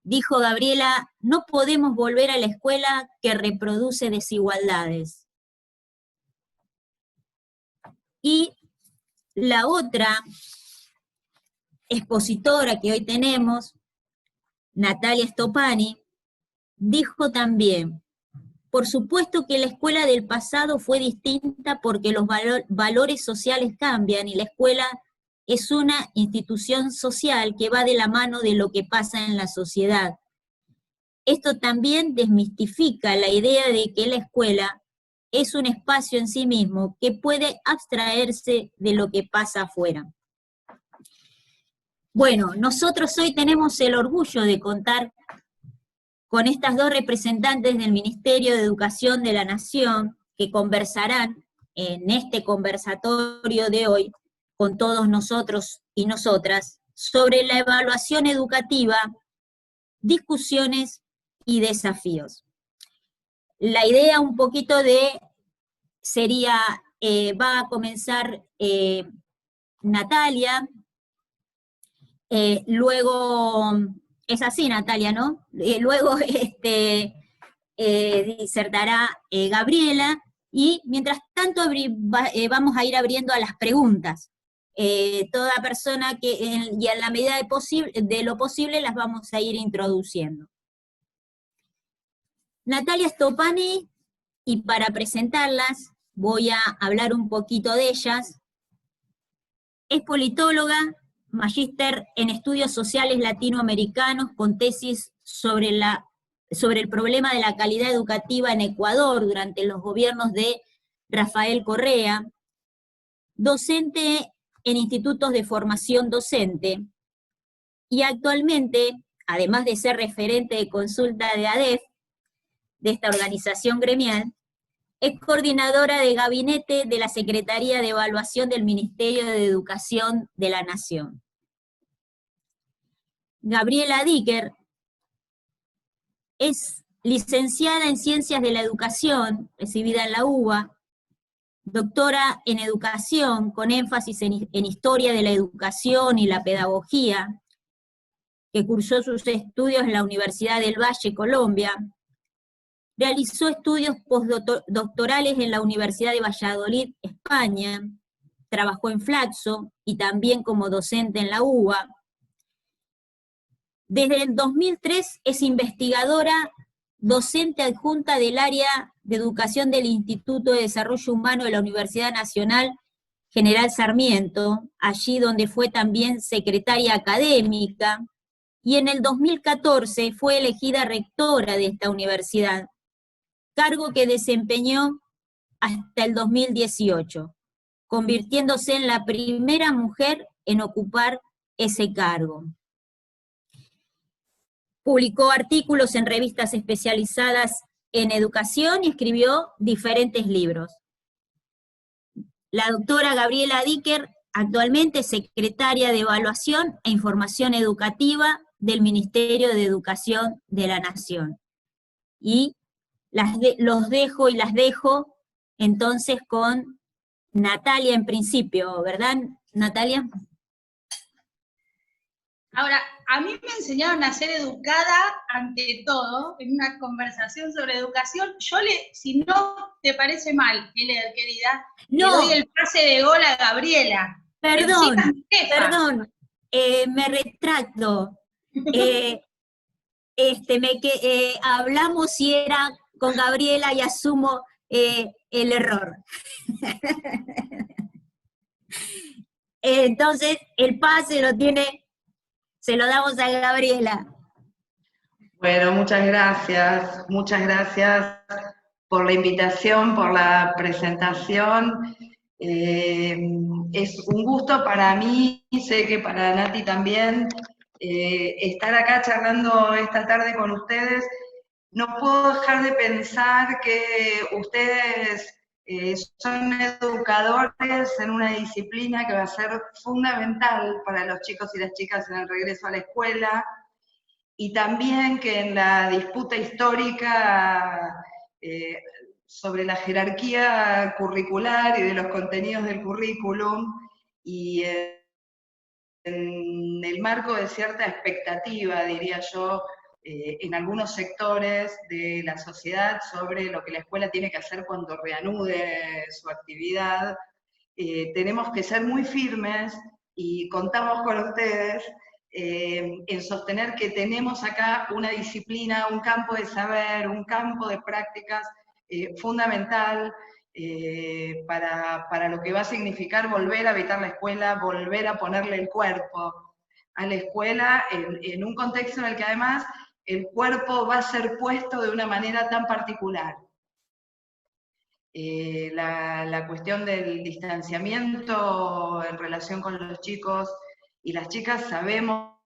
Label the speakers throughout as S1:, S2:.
S1: Dijo Gabriela, no podemos volver a la escuela que reproduce desigualdades. Y la otra expositora que hoy tenemos, Natalia Stoppani, dijo también, por supuesto que la escuela del pasado fue distinta porque los valores sociales cambian y la escuela es una institución social que va de la mano de lo que pasa en la sociedad. Esto también desmistifica la idea de que la escuela es un espacio en sí mismo que puede abstraerse de lo que pasa afuera. Bueno, nosotros hoy tenemos el orgullo de contar con estas dos representantes del Ministerio de Educación de la Nación que conversarán en este conversatorio de hoy con todos nosotros y nosotras sobre la evaluación educativa, discusiones y desafíos. La idea un poquito sería, va a comenzar Natalia, luego, es así Natalia, ¿no? Luego disertará Gabriela, y mientras tanto vamos a ir abriendo a las preguntas. Toda persona y en la medida de lo posible las vamos a ir introduciendo. Natalia Stoppani, y para presentarlas voy a hablar un poquito de ellas. Es politóloga, magíster en estudios sociales latinoamericanos con tesis sobre el problema de la calidad educativa en Ecuador durante los gobiernos de Rafael Correa, docente en institutos de formación docente, y actualmente, además de ser referente de consulta de ADEF, de esta organización gremial, es coordinadora de gabinete de la Secretaría de Evaluación del Ministerio de Educación de la Nación. Gabriela Dicker es licenciada en Ciencias de la Educación, recibida en la UBA, doctora en Educación, con énfasis en Historia de la Educación y la Pedagogía, que cursó sus estudios en la Universidad del Valle, Colombia. Realizó estudios postdoctorales en la Universidad de Valladolid, España, trabajó en Flaxo y también como docente en la UBA. Desde el 2003 es investigadora docente adjunta del área de educación del Instituto de Desarrollo Humano de la Universidad Nacional General Sarmiento, allí donde fue también secretaria académica, y en el 2014 fue elegida rectora de esta universidad, cargo que desempeñó hasta el 2018, convirtiéndose en la primera mujer en ocupar ese cargo. Publicó artículos en revistas especializadas en educación y escribió diferentes libros. La doctora Gabriela Dicker actualmente es secretaria de Evaluación e Información Educativa del Ministerio de Educación de la Nación. Y los dejo y las dejo entonces con Natalia en principio, ¿verdad, Natalia?
S2: Ahora, a mí me enseñaron a ser educada ante todo, en una conversación sobre educación. Si no te parece mal, querida,
S1: no.
S2: Le doy el pase de gol a Gabriela.
S1: Perdón, me retracto. Hablamos y era con Gabriela y asumo el error. Entonces, el pase se lo damos a Gabriela.
S3: Bueno, muchas gracias por la invitación, por la presentación. Es un gusto para mí, sé que para Nati también, estar acá charlando esta tarde con ustedes. No puedo dejar de pensar que ustedes son educadores en una disciplina que va a ser fundamental para los chicos y las chicas en el regreso a la escuela, y también que en la disputa histórica sobre la jerarquía curricular y de los contenidos del currículum, y en el marco de cierta expectativa, diría yo, en algunos sectores de la sociedad sobre lo que la escuela tiene que hacer cuando reanude su actividad. Tenemos que ser muy firmes y contamos con ustedes en sostener que tenemos acá una disciplina, un campo de saber, un campo de prácticas fundamental para lo que va a significar volver a habitar la escuela, volver a ponerle el cuerpo a la escuela en un contexto en el que además el cuerpo va a ser puesto de una manera tan particular. La cuestión del distanciamiento en relación con los chicos y las chicas sabemos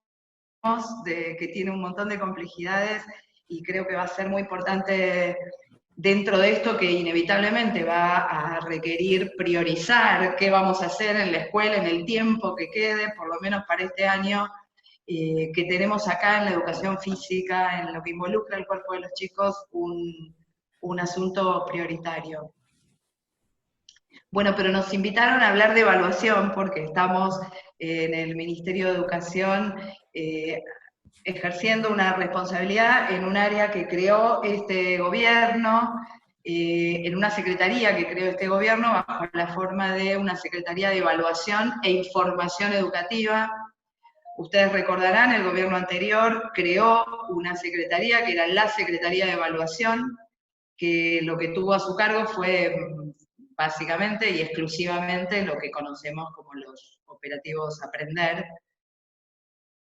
S3: que tiene un montón de complejidades y creo que va a ser muy importante dentro de esto que inevitablemente va a requerir priorizar qué vamos a hacer en la escuela, en el tiempo que quede, por lo menos para este año, que tenemos acá en la educación física, en lo que involucra el cuerpo de los chicos, un asunto prioritario. Bueno, pero nos invitaron a hablar de evaluación porque estamos en el Ministerio de Educación ejerciendo una responsabilidad en un área que creó este gobierno, en una secretaría que creó este gobierno bajo la forma de una Secretaría de Evaluación e Información Educativa. Ustedes recordarán, el gobierno anterior creó una secretaría que era la Secretaría de Evaluación, que lo que tuvo a su cargo fue básicamente y exclusivamente lo que conocemos como los operativos Aprender.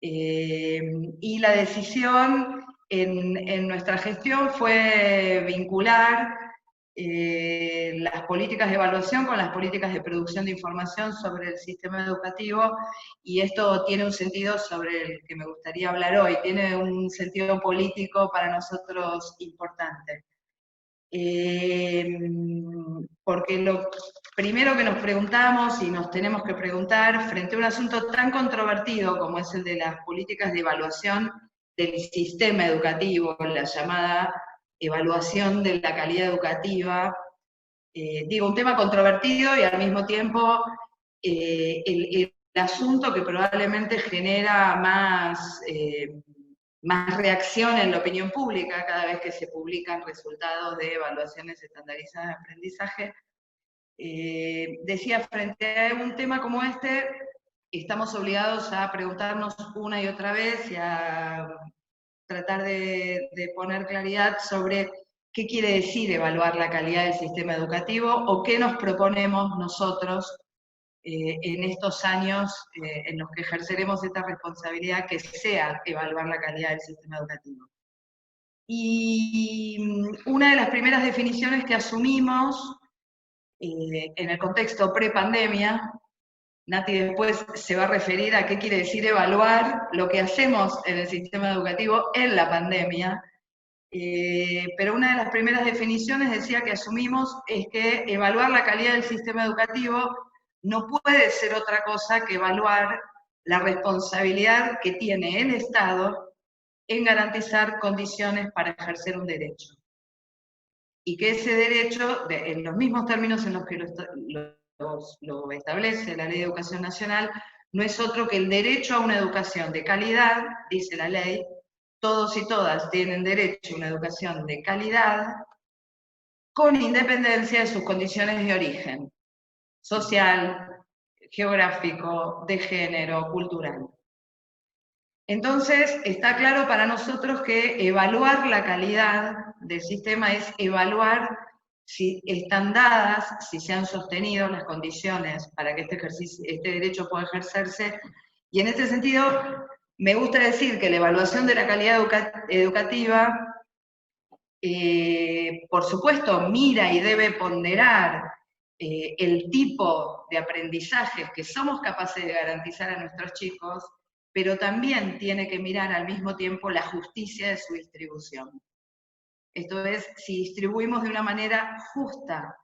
S3: Y la decisión en nuestra gestión fue vincular las políticas de evaluación con las políticas de producción de información sobre el sistema educativo, y esto tiene un sentido sobre el que me gustaría hablar hoy, tiene un sentido político para nosotros importante. Porque lo primero que nos preguntamos y nos tenemos que preguntar frente a un asunto tan controvertido como es el de las políticas de evaluación del sistema educativo, la llamada evaluación de la calidad educativa, digo, un tema controvertido y al mismo tiempo el asunto que probablemente genera más reacción en la opinión pública cada vez que se publican resultados de evaluaciones estandarizadas de aprendizaje. Decía, frente a un tema como este, estamos obligados a preguntarnos una y otra vez y a tratar de poner claridad sobre qué quiere decir evaluar la calidad del sistema educativo o qué nos proponemos nosotros en estos años en los que ejerceremos esta responsabilidad, que sea evaluar la calidad del sistema educativo. Y una de las primeras definiciones que asumimos en el contexto pre-pandemia, Nati después se va a referir a qué quiere decir evaluar lo que hacemos en el sistema educativo en la pandemia, pero una de las primeras definiciones decía que asumimos es que evaluar la calidad del sistema educativo no puede ser otra cosa que evaluar la responsabilidad que tiene el Estado en garantizar condiciones para ejercer un derecho. Y que ese derecho, en los mismos términos en los que lo establece la Ley de Educación Nacional, no es otro que el derecho a una educación de calidad, dice la ley. Todos y todas tienen derecho a una educación de calidad con independencia de sus condiciones de origen social, geográfico, de género, cultural. Entonces, está claro para nosotros que evaluar la calidad del sistema es evaluar si están dadas, si se han sostenido las condiciones para que este derecho pueda ejercerse, y en este sentido me gusta decir que la evaluación de la calidad educativa, por supuesto, mira y debe ponderar el tipo de aprendizajes que somos capaces de garantizar a nuestros chicos, pero también tiene que mirar al mismo tiempo la justicia de su distribución. Esto es, si distribuimos de una manera justa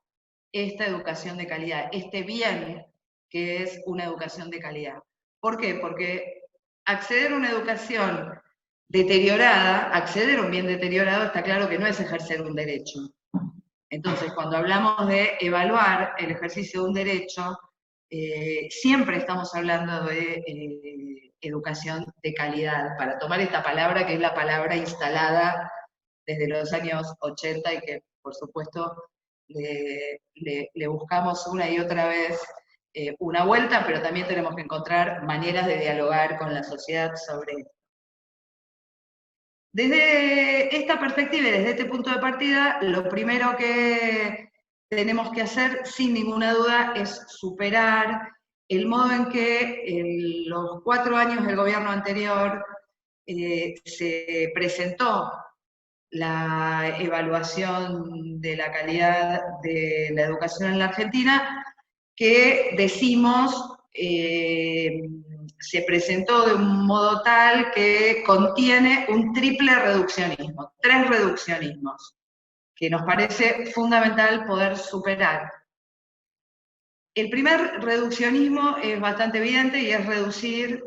S3: esta educación de calidad, este bien que es una educación de calidad. ¿Por qué? Porque acceder a una educación deteriorada, acceder a un bien deteriorado, está claro que no es ejercer un derecho. Entonces, cuando hablamos de evaluar el ejercicio de un derecho, siempre estamos hablando de educación de calidad, para tomar esta palabra que es la palabra instalada desde los años 80 y que, por supuesto, le buscamos una y otra vez una vuelta, pero también tenemos que encontrar maneras de dialogar con la sociedad sobre esto. Desde esta perspectiva y desde este punto de partida, lo primero que tenemos que hacer, sin ninguna duda, es superar el modo en que en los 4 años del gobierno anterior se presentó la evaluación de la calidad de la educación en la Argentina, que decimos se presentó de un modo tal que contiene un triple reduccionismo, 3 reduccionismos, que nos parece fundamental poder superar. El primer reduccionismo es bastante evidente y es reducir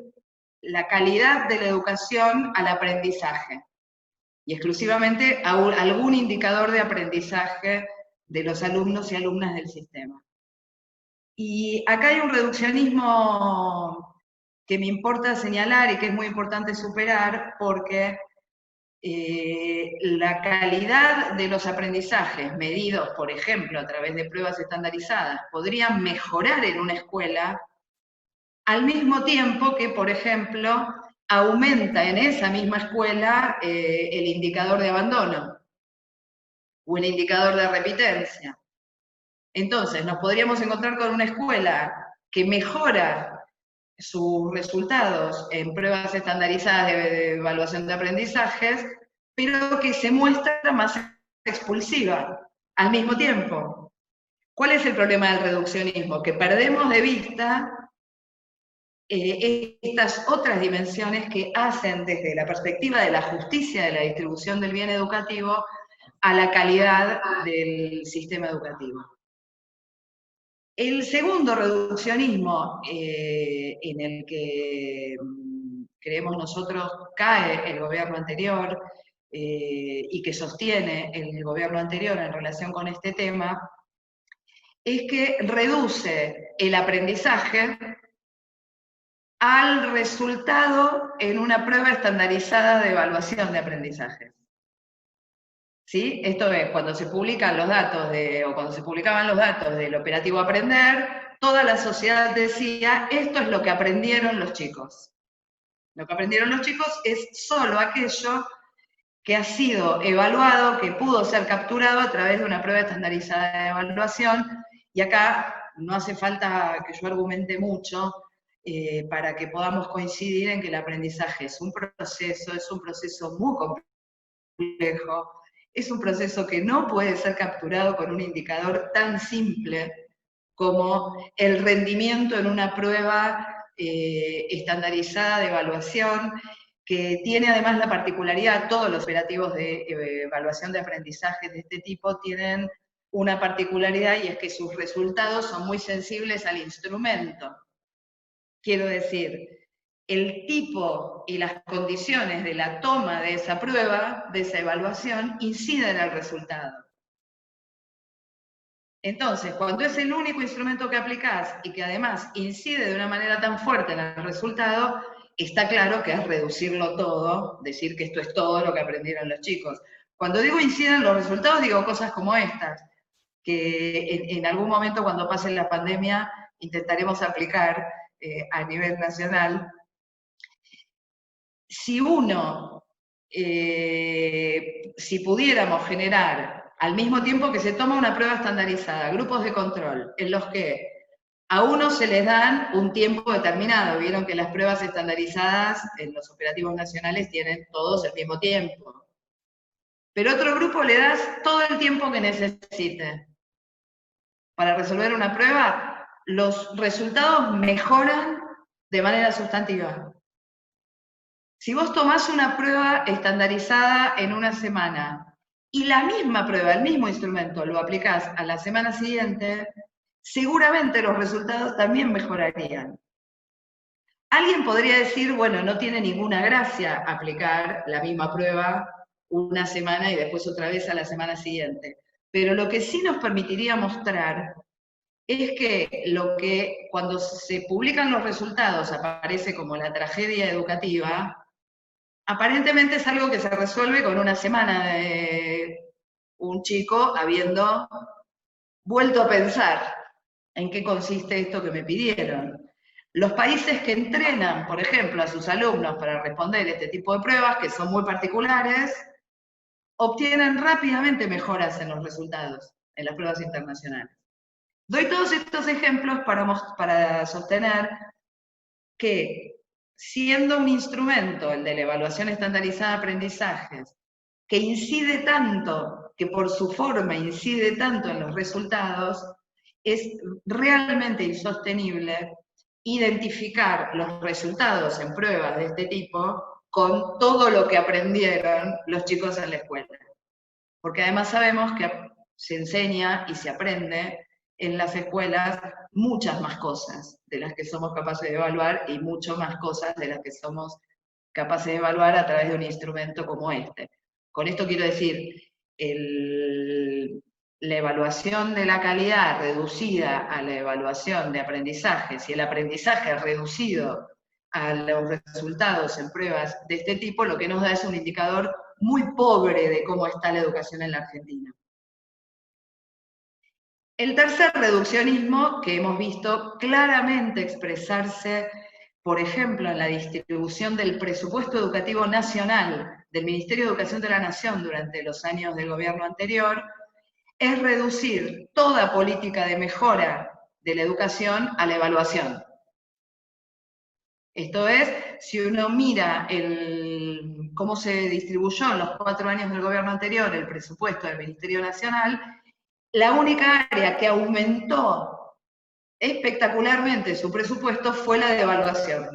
S3: la calidad de la educación al aprendizaje, y exclusivamente a algún indicador de aprendizaje de los alumnos y alumnas del sistema. Y acá hay un reduccionismo que me importa señalar y que es muy importante superar, porque la calidad de los aprendizajes medidos, por ejemplo, a través de pruebas estandarizadas, podrían mejorar en una escuela al mismo tiempo que, por ejemplo, aumenta en esa misma escuela el indicador de abandono o el indicador de repitencia. Entonces, nos podríamos encontrar con una escuela que mejora sus resultados en pruebas estandarizadas de evaluación de aprendizajes, pero que se muestra más expulsiva al mismo tiempo. ¿Cuál es el problema del reduccionismo? Que perdemos de vista estas otras dimensiones que hacen desde la perspectiva de la justicia de la distribución del bien educativo a la calidad del sistema educativo. El segundo reduccionismo en el que creemos nosotros cae el gobierno anterior y que sostiene el gobierno anterior en relación con este tema, es que reduce el aprendizaje al resultado en una prueba estandarizada de evaluación de aprendizaje. ¿Sí? Esto es, cuando se publican los datos o cuando se publicaban los datos del operativo Aprender, toda la sociedad decía, esto es lo que aprendieron los chicos. Lo que aprendieron los chicos es solo aquello que ha sido evaluado, que pudo ser capturado a través de una prueba estandarizada de evaluación, y acá no hace falta que yo argumente mucho para que podamos coincidir en que el aprendizaje es un proceso muy complejo, es un proceso que no puede ser capturado con un indicador tan simple como el rendimiento en una prueba estandarizada de evaluación, que tiene además la particularidad, todos los operativos de evaluación de aprendizaje de este tipo tienen una particularidad, y es que sus resultados son muy sensibles al instrumento. Quiero decir, el tipo y las condiciones de la toma de esa prueba, de esa evaluación, inciden en el resultado. Entonces, cuando es el único instrumento que aplicás y que además incide de una manera tan fuerte en el resultado, está claro que es reducirlo todo, decir que esto es todo lo que aprendieron los chicos. Cuando digo inciden los resultados, digo cosas como estas, que en algún momento cuando pase la pandemia intentaremos aplicar a nivel nacional. Si pudiéramos generar, al mismo tiempo que se toma una prueba estandarizada, grupos de control, en los que a unos se les dan un tiempo determinado, vieron que las pruebas estandarizadas en los operativos nacionales tienen todos el mismo tiempo, pero a otro grupo le das todo el tiempo que necesite. Para resolver una prueba, los resultados mejoran de manera sustantiva. Si vos tomás una prueba estandarizada en una semana y la misma prueba, el mismo instrumento, lo aplicás a la semana siguiente, seguramente los resultados también mejorarían. Alguien podría decir, bueno, no tiene ninguna gracia aplicar la misma prueba una semana y después otra vez a la semana siguiente. Pero lo que sí nos permitiría mostrar es que cuando se publican los resultados aparece como la tragedia educativa, aparentemente es algo que se resuelve con una semana de un chico habiendo vuelto a pensar en qué consiste esto que me pidieron. Los países que entrenan, por ejemplo, a sus alumnos para responder este tipo de pruebas, que son muy particulares, obtienen rápidamente mejoras en los resultados, en las pruebas internacionales. Doy todos estos ejemplos para sostener que, siendo un instrumento, el de la evaluación estandarizada de aprendizajes, que incide tanto, que por su forma incide tanto en los resultados, es realmente insostenible identificar los resultados en pruebas de este tipo con todo lo que aprendieron los chicos en la escuela. Porque además sabemos que se enseña y se aprende en las escuelas muchas más cosas de las que somos capaces de evaluar y mucho más cosas de las que somos capaces de evaluar a través de un instrumento como este. Con esto quiero decir, la evaluación de la calidad reducida a la evaluación de aprendizajes y el aprendizaje reducido a los resultados en pruebas de este tipo, lo que nos da es un indicador muy pobre de cómo está la educación en la Argentina. El tercer reduccionismo que hemos visto claramente expresarse, por ejemplo, en la distribución del presupuesto educativo nacional del Ministerio de Educación de la Nación durante los años del gobierno anterior, es reducir toda política de mejora de la educación a la evaluación. Esto es, si uno mira cómo se distribuyó en los 4 años del gobierno anterior el presupuesto del Ministerio Nacional, la única área que aumentó espectacularmente su presupuesto fue la de evaluación.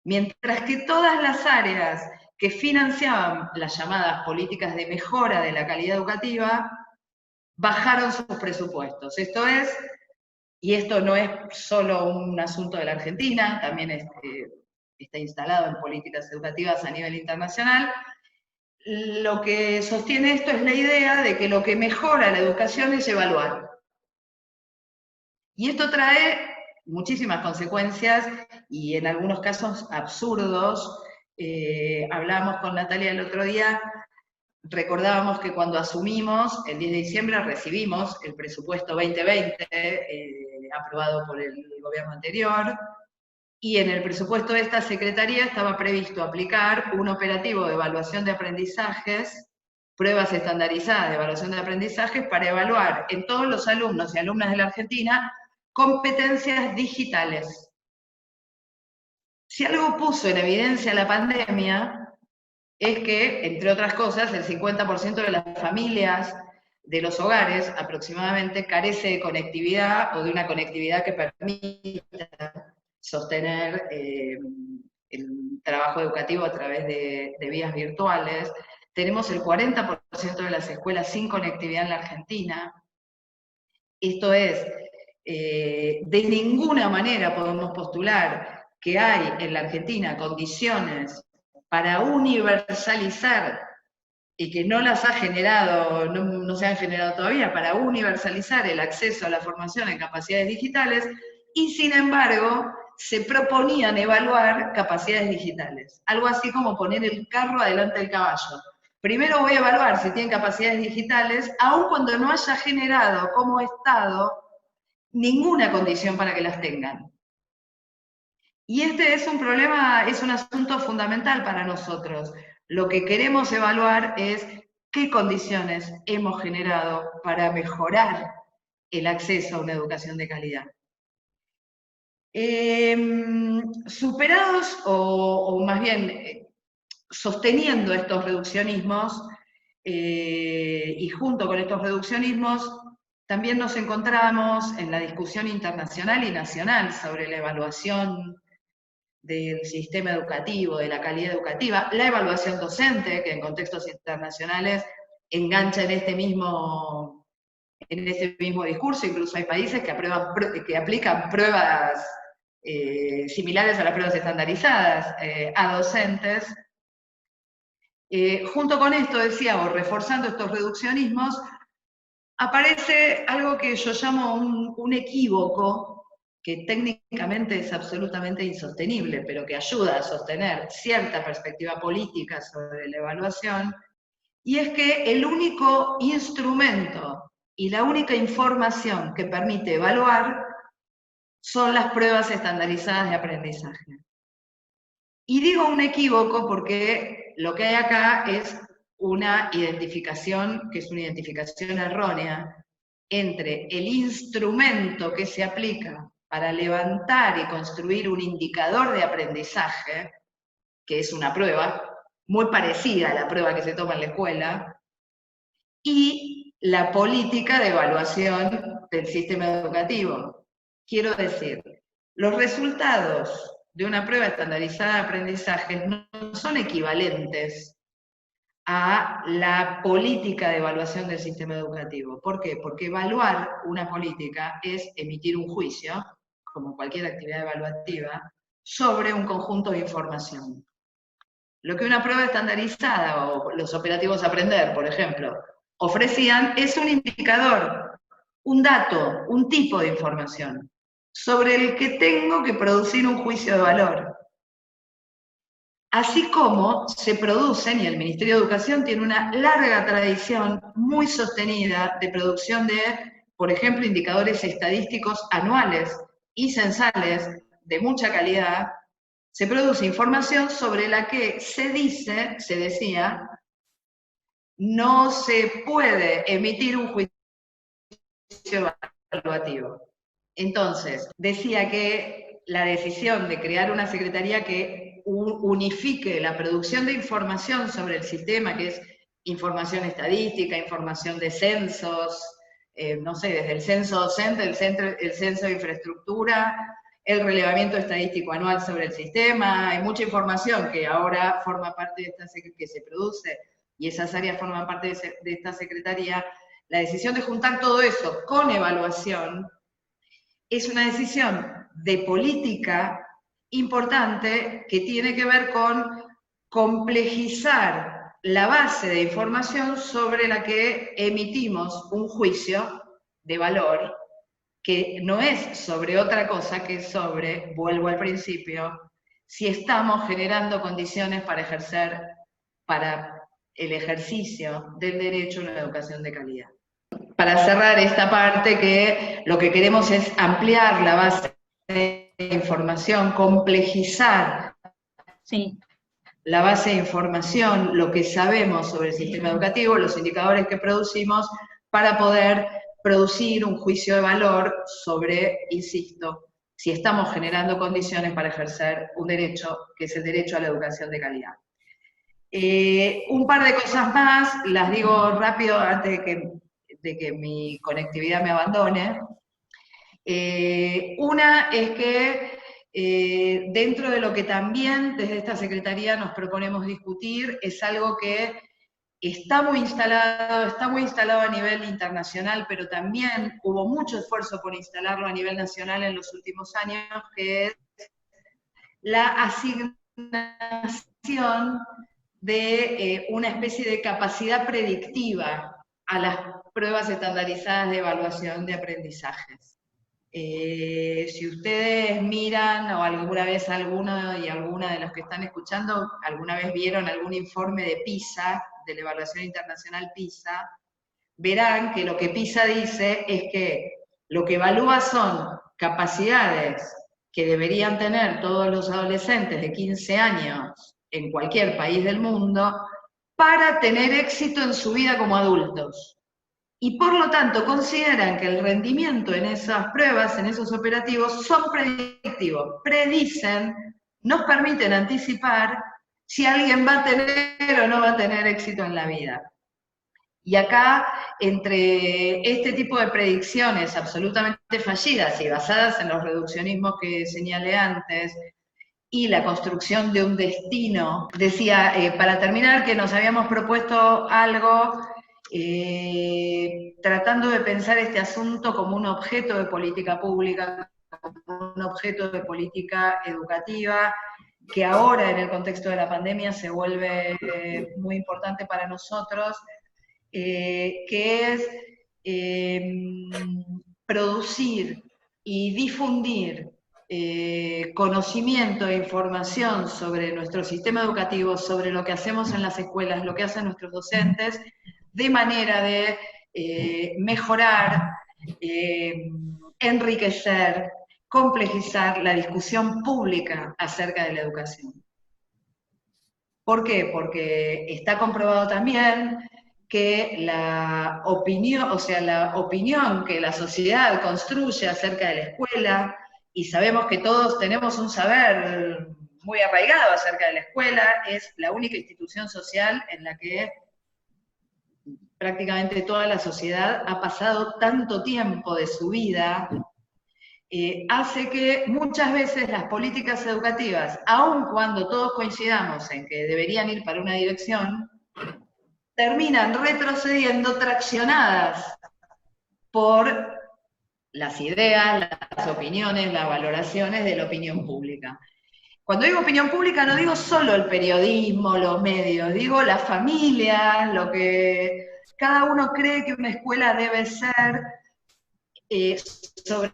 S3: Mientras que todas las áreas que financiaban las llamadas políticas de mejora de la calidad educativa bajaron sus presupuestos. Esto es, y esto no es solo un asunto de la Argentina, también está instalado en políticas educativas a nivel internacional. Lo que sostiene esto es la idea de que lo que mejora la educación es evaluar. Y esto trae muchísimas consecuencias y en algunos casos absurdos. Hablamos con Natalia el otro día, recordábamos que cuando asumimos, el 10 de diciembre recibimos el presupuesto 2020 aprobado por el gobierno anterior, y en el presupuesto de esta secretaría estaba previsto aplicar un operativo de evaluación de aprendizajes, pruebas estandarizadas de evaluación de aprendizajes, para evaluar en todos los alumnos y alumnas de la Argentina competencias digitales. Si algo puso en evidencia la pandemia, es que, entre otras cosas, el 50% de las familias de los hogares aproximadamente carece de conectividad o de una conectividad que permita sostener el trabajo educativo a través de vías virtuales. Tenemos el 40% de las escuelas sin conectividad en la Argentina. Esto es, de ninguna manera podemos postular que hay en la Argentina condiciones para universalizar, y que no las ha generado, no se han generado todavía, para universalizar el acceso a la formación en capacidades digitales, y sin embargo se proponían evaluar capacidades digitales. Algo así como poner el carro adelante del caballo. Primero voy a evaluar si tienen capacidades digitales, aun cuando no haya generado como Estado ninguna condición para que las tengan. Y este es un problema, es un asunto fundamental para nosotros. Lo que queremos evaluar es qué condiciones hemos generado para mejorar el acceso a una educación de calidad. Superados, o más bien sosteniendo estos reduccionismos, y junto con estos reduccionismos, también nos encontramos en la discusión internacional y nacional sobre la evaluación del sistema educativo, de la calidad educativa, la evaluación docente, que en contextos internacionales engancha en este mismo discurso. Incluso hay países que aplican pruebas similares a las pruebas estandarizadas a docentes. Junto con esto, decíamos, reforzando estos reduccionismos, aparece algo que yo llamo un equívoco, que técnicamente es absolutamente insostenible, pero que ayuda a sostener cierta perspectiva política sobre la evaluación, y es que el único instrumento y la única información que permite evaluar son las pruebas estandarizadas de aprendizaje. Y digo un equívoco porque lo que hay acá es una identificación, que es una identificación errónea, entre el instrumento que se aplica para levantar y construir un indicador de aprendizaje, que es una prueba, muy parecida a la prueba que se toma en la escuela, y la política de evaluación del sistema educativo. Quiero decir, los resultados de una prueba estandarizada de aprendizaje no son equivalentes a la política de evaluación del sistema educativo. ¿Por qué? Porque evaluar una política es emitir un juicio, como cualquier actividad evaluativa, sobre un conjunto de información. Lo que una prueba estandarizada o los operativos Aprender, por ejemplo, ofrecían es un indicador, un dato, un tipo de información, sobre el que tengo que producir un juicio de valor. Así como se producen, y el Ministerio de Educación tiene una larga tradición muy sostenida de producción de, por ejemplo, indicadores estadísticos anuales y censales de mucha calidad, se produce información sobre la que se decía, no se puede emitir un juicio evaluativo. Entonces, decía que la decisión de crear una secretaría que unifique la producción de información sobre el sistema, que es información estadística, información de censos, no sé, desde el censo docente, el censo de infraestructura, el relevamiento estadístico anual sobre el sistema, hay mucha información que ahora forma parte de esta que se produce, y esas áreas forman parte de esta secretaría. La decisión de juntar todo eso con evaluación es una decisión de política importante que tiene que ver con complejizar la base de información sobre la que emitimos un juicio de valor, que no es sobre otra cosa que sobre, vuelvo al principio, si estamos generando condiciones para el ejercicio del derecho a una educación de calidad. Para cerrar esta parte, que lo que queremos es ampliar la base de información, complejizar la base de información, lo que sabemos sobre el sistema educativo, los indicadores que producimos, para poder producir un juicio de valor sobre, insisto, si estamos generando condiciones para ejercer un derecho, que es el derecho a la educación de calidad. Un par de cosas más, las digo rápido antes de que mi conectividad me abandone. Una es que dentro de lo que también desde esta Secretaría nos proponemos discutir, es algo que está muy instalado a nivel internacional, pero también hubo mucho esfuerzo por instalarlo a nivel nacional en los últimos años, que es la asignación de una especie de capacidad predictiva a las pruebas estandarizadas de evaluación de aprendizajes. Si ustedes miran, o alguna vez alguno y alguna de los que están escuchando, alguna vez vieron algún informe de PISA, de la evaluación internacional PISA, verán que lo que PISA dice es que lo que evalúa son capacidades que deberían tener todos los adolescentes de 15 años en cualquier país del mundo para tener éxito en su vida como adultos. Y por lo tanto consideran que el rendimiento en esas pruebas, en esos operativos, son predictivos, predicen, nos permiten anticipar si alguien va a tener o no va a tener éxito en la vida. Y acá, entre este tipo de predicciones absolutamente fallidas y basadas en los reduccionismos que señalé antes, y la construcción de un destino, decía, para terminar, que nos habíamos propuesto algo tratando de pensar este asunto como un objeto de política pública, como un objeto de política educativa, que ahora en el contexto de la pandemia se vuelve muy importante para nosotros, que es producir y difundir conocimiento e información sobre nuestro sistema educativo, sobre lo que hacemos en las escuelas, lo que hacen nuestros docentes, de manera de mejorar, enriquecer, complejizar la discusión pública acerca de la educación. ¿Por qué? Porque está comprobado también que la opinión, o sea, la opinión que la sociedad construye acerca de la escuela, y sabemos que todos tenemos un saber muy arraigado acerca de la escuela, es la única institución social en la que prácticamente toda la sociedad ha pasado tanto tiempo de su vida, hace que muchas veces las políticas educativas, aun cuando todos coincidamos en que deberían ir para una dirección, terminan retrocediendo traccionadas por las ideas, las opiniones, las valoraciones de la opinión pública. Cuando digo opinión pública no digo solo el periodismo, los medios, digo la familia, lo que cada uno cree que una escuela debe ser, sobre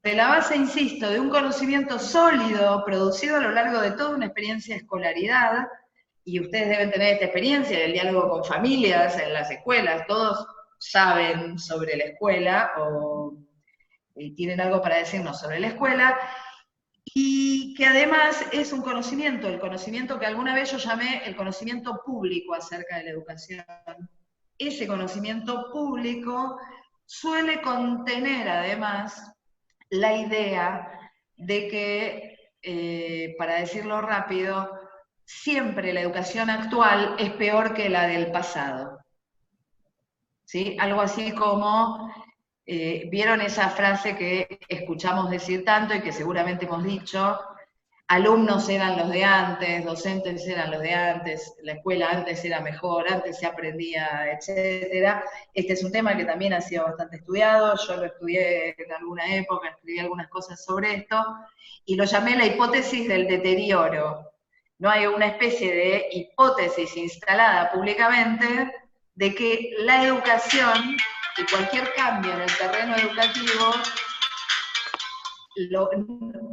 S3: la base, insisto, de un conocimiento sólido producido a lo largo de toda una experiencia de escolaridad, y ustedes deben tener esta experiencia del diálogo con familias en las escuelas, todos saben sobre la escuela o tienen algo para decirnos sobre la escuela, y que además es un conocimiento, el conocimiento que alguna vez yo llamé el conocimiento público acerca de la educación. Ese conocimiento público suele contener además la idea de que, para decirlo rápido, siempre la educación actual es peor que la del pasado. ¿Sí? Algo así como, ¿vieron esa frase que escuchamos decir tanto y que seguramente hemos dicho? Alumnos eran los de antes, docentes eran los de antes, la escuela antes era mejor, antes se aprendía, etc. Este es un tema que también ha sido bastante estudiado, yo lo estudié en alguna época, escribí algunas cosas sobre esto, y lo llamé la hipótesis del deterioro. No hay una especie de hipótesis instalada públicamente de que la educación y cualquier cambio en el terreno educativo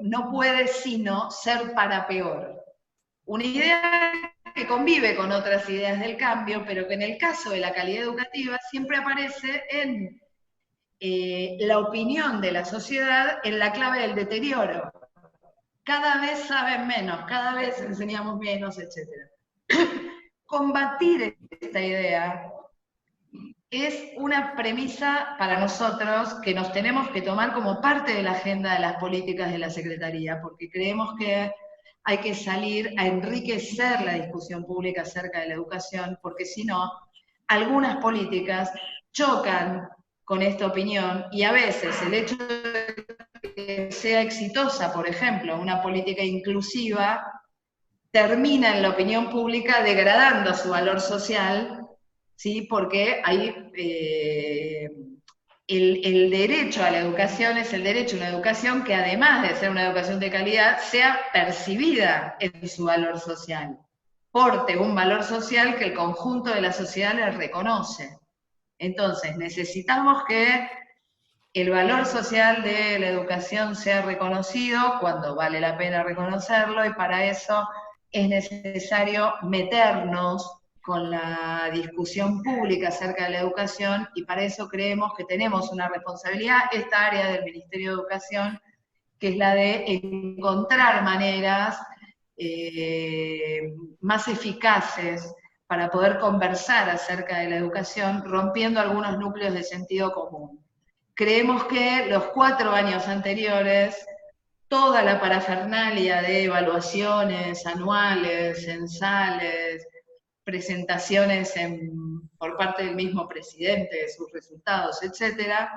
S3: no puede sino ser para peor. Una idea que convive con otras ideas del cambio, pero que en el caso de la calidad educativa siempre aparece en la opinión de la sociedad en la clave del deterioro. Cada vez saben menos, cada vez enseñamos menos, etc. Combatir esta idea es una premisa para nosotros que nos tenemos que tomar como parte de la agenda de las políticas de la Secretaría, porque creemos que hay que salir a enriquecer la discusión pública acerca de la educación, porque si no, algunas políticas chocan con esta opinión, y a veces el hecho de que sea exitosa, por ejemplo, una política inclusiva, termina en la opinión pública degradando su valor social, ¿sí? Porque hay, el derecho a la educación es el derecho a una educación que, además de ser una educación de calidad, sea percibida en su valor social, porte un valor social que el conjunto de la sociedad le reconoce. Entonces, necesitamos que el valor social de la educación sea reconocido cuando vale la pena reconocerlo, y para eso es necesario meternos con la discusión pública acerca de la educación, y para eso creemos que tenemos una responsabilidad, esta área del Ministerio de Educación, que es la de encontrar maneras más eficaces para poder conversar acerca de la educación, rompiendo algunos núcleos de sentido común. Creemos que los 4 años anteriores, toda la parafernalia de evaluaciones anuales, censales, presentaciones por parte del mismo presidente de sus resultados, etc.,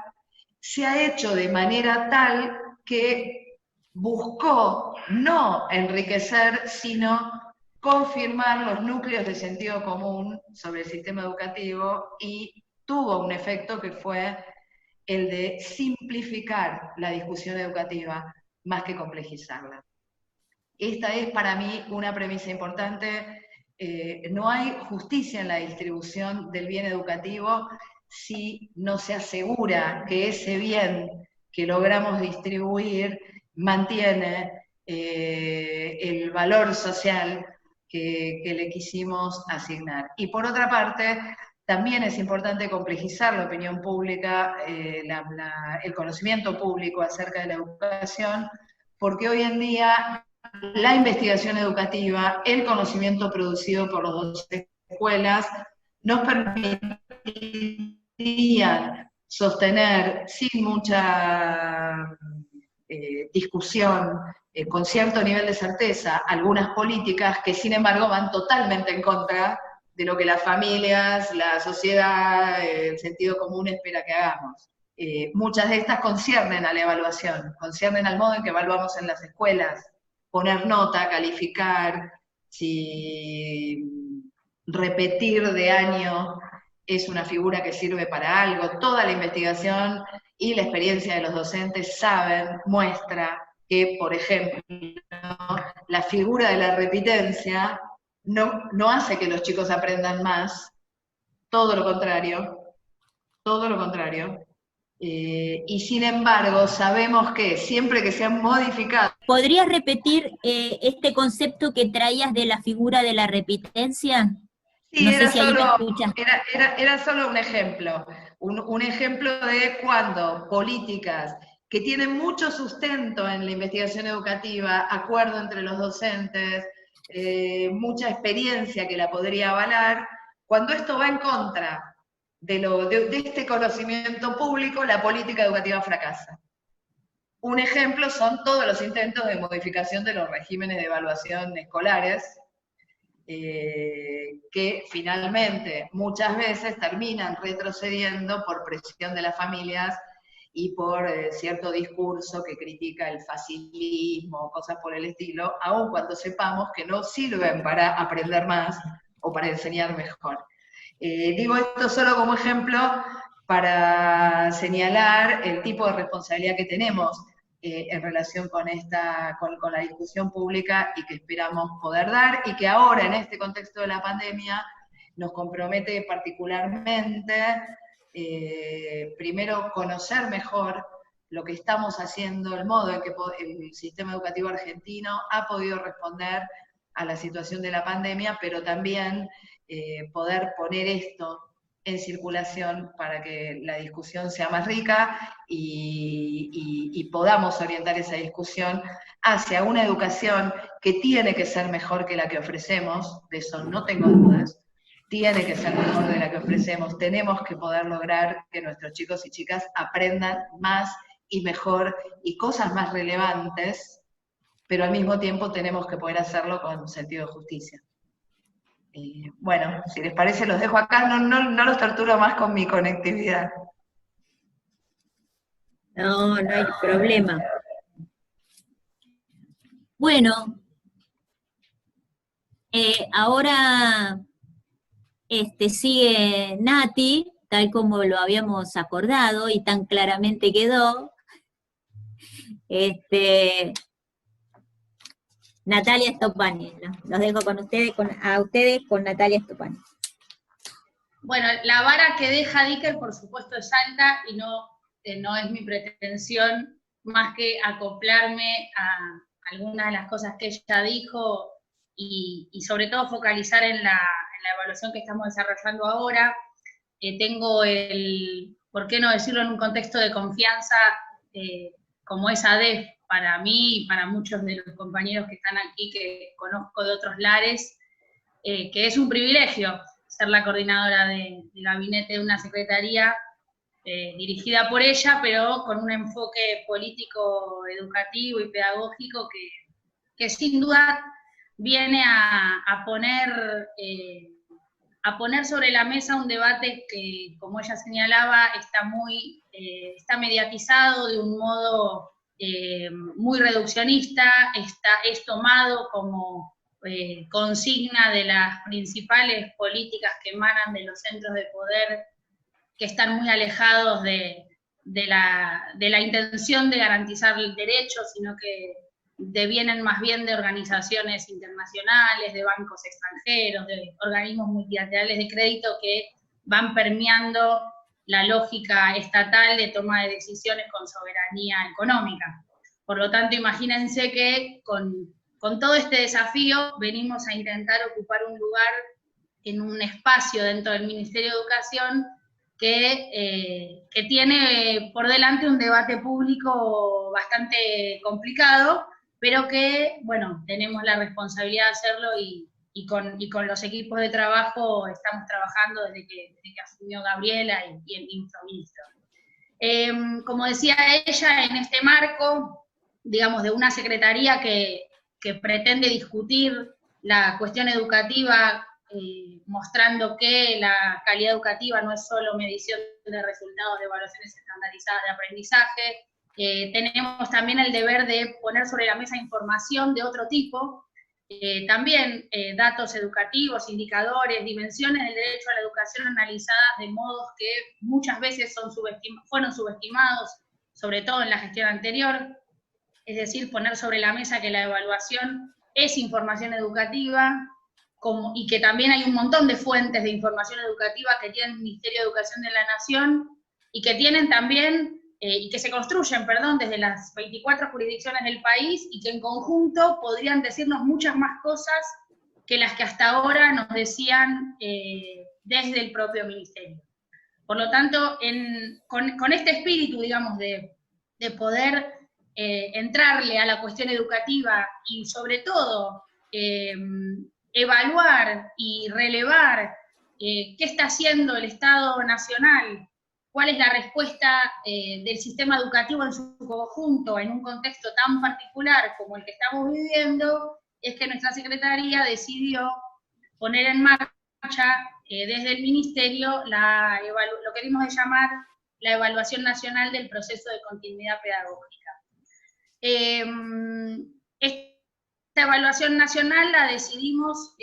S3: se ha hecho de manera tal que buscó no enriquecer, sino confirmar los núcleos de sentido común sobre el sistema educativo, y tuvo un efecto que fue el de simplificar la discusión educativa más que complejizarla. Esta es para mí una premisa importante. No hay justicia en la distribución del bien educativo si no se asegura que ese bien que logramos distribuir mantiene el valor social que le quisimos asignar. Y por otra parte, también es importante complejizar la opinión pública, el conocimiento público acerca de la educación, porque hoy en día la investigación educativa, el conocimiento producido por los docentes de escuelas, nos permitiría sostener sin mucha discusión, con cierto nivel de certeza, algunas políticas que sin embargo van totalmente en contra de lo que las familias, la sociedad, el sentido común espera que hagamos. Muchas de estas conciernen a la evaluación, conciernen al modo en que evaluamos en las escuelas, poner nota, calificar, si repetir de año es una figura que sirve para algo. Toda la investigación y la experiencia de los docentes muestra que, por ejemplo, la figura de la repitencia no hace que los chicos aprendan más, todo lo contrario, todo lo contrario. Y sin embargo, sabemos que siempre que se han modificado...
S1: ¿Podrías repetir este concepto que traías de la figura de la repitencia?
S3: Sí,
S1: no
S3: era,
S1: sé si ahí me escuchas.
S3: Era solo un ejemplo de cuando políticas que tienen mucho sustento en la investigación educativa, acuerdo entre los docentes, mucha experiencia que la podría avalar, cuando esto va en contra de este conocimiento público, la política educativa fracasa. Un ejemplo son todos los intentos de modificación de los regímenes de evaluación escolares, que finalmente muchas veces terminan retrocediendo por presión de las familias y por cierto discurso que critica el facilismo, cosas por el estilo, aun cuando sepamos que no sirven para aprender más o para enseñar mejor. Digo esto solo como ejemplo para señalar el tipo de responsabilidad que tenemos en relación con la discusión pública y que esperamos poder dar, y que ahora en este contexto de la pandemia nos compromete particularmente, primero conocer mejor lo que estamos haciendo, el modo en que el sistema educativo argentino ha podido responder a la situación de la pandemia, pero también poder poner esto en circulación para que la discusión sea más rica y podamos orientar esa discusión hacia una educación que tiene que ser mejor que la que ofrecemos, de eso no tengo dudas, tiene que ser mejor de la que ofrecemos, tenemos que poder lograr que nuestros chicos y chicas aprendan más y mejor y cosas más relevantes, pero al mismo tiempo tenemos que poder hacerlo con sentido de justicia. Bueno, si les parece los dejo acá, no los torturo más con mi conectividad.
S1: No hay problema. Bueno, ahora sigue Nati, tal como lo habíamos acordado y tan claramente quedó. Natalia Stoppani, ¿no? Los dejo con ustedes, con Natalia Stoppani.
S2: Bueno, la vara que deja Dicker, por supuesto, es alta y no es mi pretensión más que acoplarme a algunas de las cosas que ella dijo y sobre todo focalizar en la evaluación que estamos desarrollando ahora. Tengo por qué no decirlo, en un contexto de confianza como es ADEF para mí y para muchos de los compañeros que están aquí, que conozco de otros lares, que es un privilegio ser la coordinadora de gabinete de una secretaría dirigida por ella, pero con un enfoque político, educativo y pedagógico que sin duda viene a poner sobre la mesa un debate que, como ella señalaba, está mediatizado de un modo muy reduccionista, es tomado como consigna de las principales políticas que emanan de los centros de poder, que están muy alejados de la intención de garantizar el derecho, sino que devienen más bien de organizaciones internacionales, de bancos extranjeros, de organismos multilaterales de crédito que van permeando la lógica estatal de toma de decisiones con soberanía económica. Por lo tanto, imagínense que con todo este desafío venimos a intentar ocupar un lugar en un espacio dentro del Ministerio de Educación que tiene por delante un debate público bastante complicado, pero que, bueno, tenemos la responsabilidad de hacerlo y con los equipos de trabajo estamos trabajando desde que asumió Gabriela y el ministro. Como decía ella, en este marco, digamos, de una secretaría que pretende discutir la cuestión educativa, mostrando que la calidad educativa no es solo medición de resultados de evaluaciones estandarizadas de aprendizaje, tenemos también el deber de poner sobre la mesa información de otro tipo, también datos educativos, indicadores, dimensiones del derecho a la educación analizadas de modos que muchas veces fueron subestimados, sobre todo en la gestión anterior, es decir, poner sobre la mesa que la evaluación es información educativa, y que también hay un montón de fuentes de información educativa que tiene el Ministerio de Educación de la Nación, y que tienen también, y que se construyen, desde las 24 jurisdicciones del país, y que en conjunto podrían decirnos muchas más cosas que las que hasta ahora nos decían desde el propio Ministerio. Por lo tanto, con este espíritu, digamos, de poder entrarle a la cuestión educativa y sobre todo evaluar y relevar qué está haciendo el Estado Nacional, cuál es la respuesta del sistema educativo en su conjunto, en un contexto tan particular como el que estamos viviendo, es que nuestra Secretaría decidió poner en marcha desde el Ministerio lo que dimos de llamar la Evaluación Nacional del Proceso de Continuidad Pedagógica. Esta evaluación nacional la decidimos,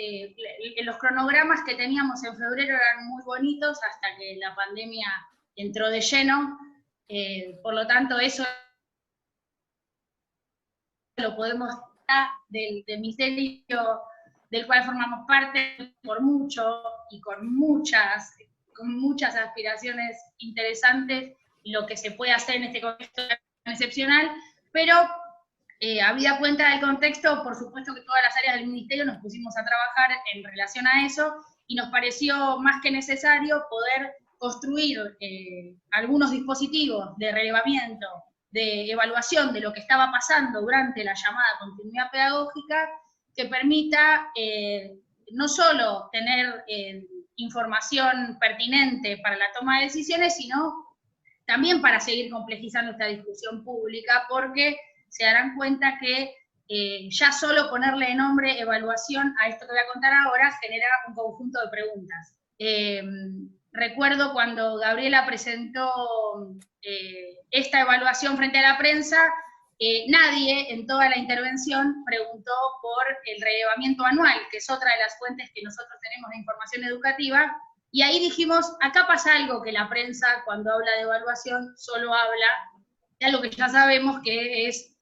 S2: los cronogramas que teníamos en febrero eran muy bonitos hasta que la pandemia entró de lleno, por lo tanto eso lo podemos del Ministerio del cual formamos parte por mucho y con muchas aspiraciones interesantes, lo que se puede hacer en este contexto tan excepcional, pero habida cuenta del contexto, por supuesto que todas las áreas del Ministerio nos pusimos a trabajar en relación a eso, y nos pareció más que necesario poder construir algunos dispositivos de relevamiento, de evaluación de lo que estaba pasando durante la llamada continuidad pedagógica, que permita no solo tener información pertinente para la toma de decisiones, sino también para seguir complejizando esta discusión pública, porque se darán cuenta que ya solo ponerle nombre evaluación a esto que voy a contar ahora genera un conjunto de preguntas. Recuerdo cuando Gabriela presentó esta evaluación frente a la prensa, nadie en toda la intervención preguntó por el relevamiento anual, que es otra de las fuentes que nosotros tenemos de información educativa, y ahí dijimos, acá pasa algo que la prensa cuando habla de evaluación solo habla de algo que ya sabemos que es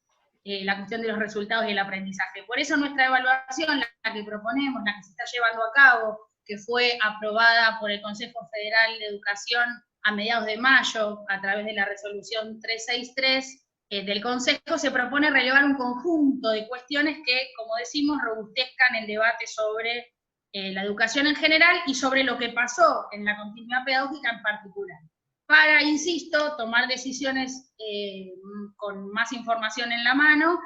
S2: la cuestión de los resultados y el aprendizaje. Por eso nuestra evaluación, la que proponemos, la que se está llevando a cabo, que fue aprobada por el Consejo Federal de Educación a mediados de mayo, a través de la resolución 363 del Consejo, se propone relevar un conjunto de cuestiones que, como decimos, robustezcan el debate sobre la educación en general y sobre lo que pasó en la continuidad pedagógica en particular, para, insisto, tomar decisiones con más información en la mano,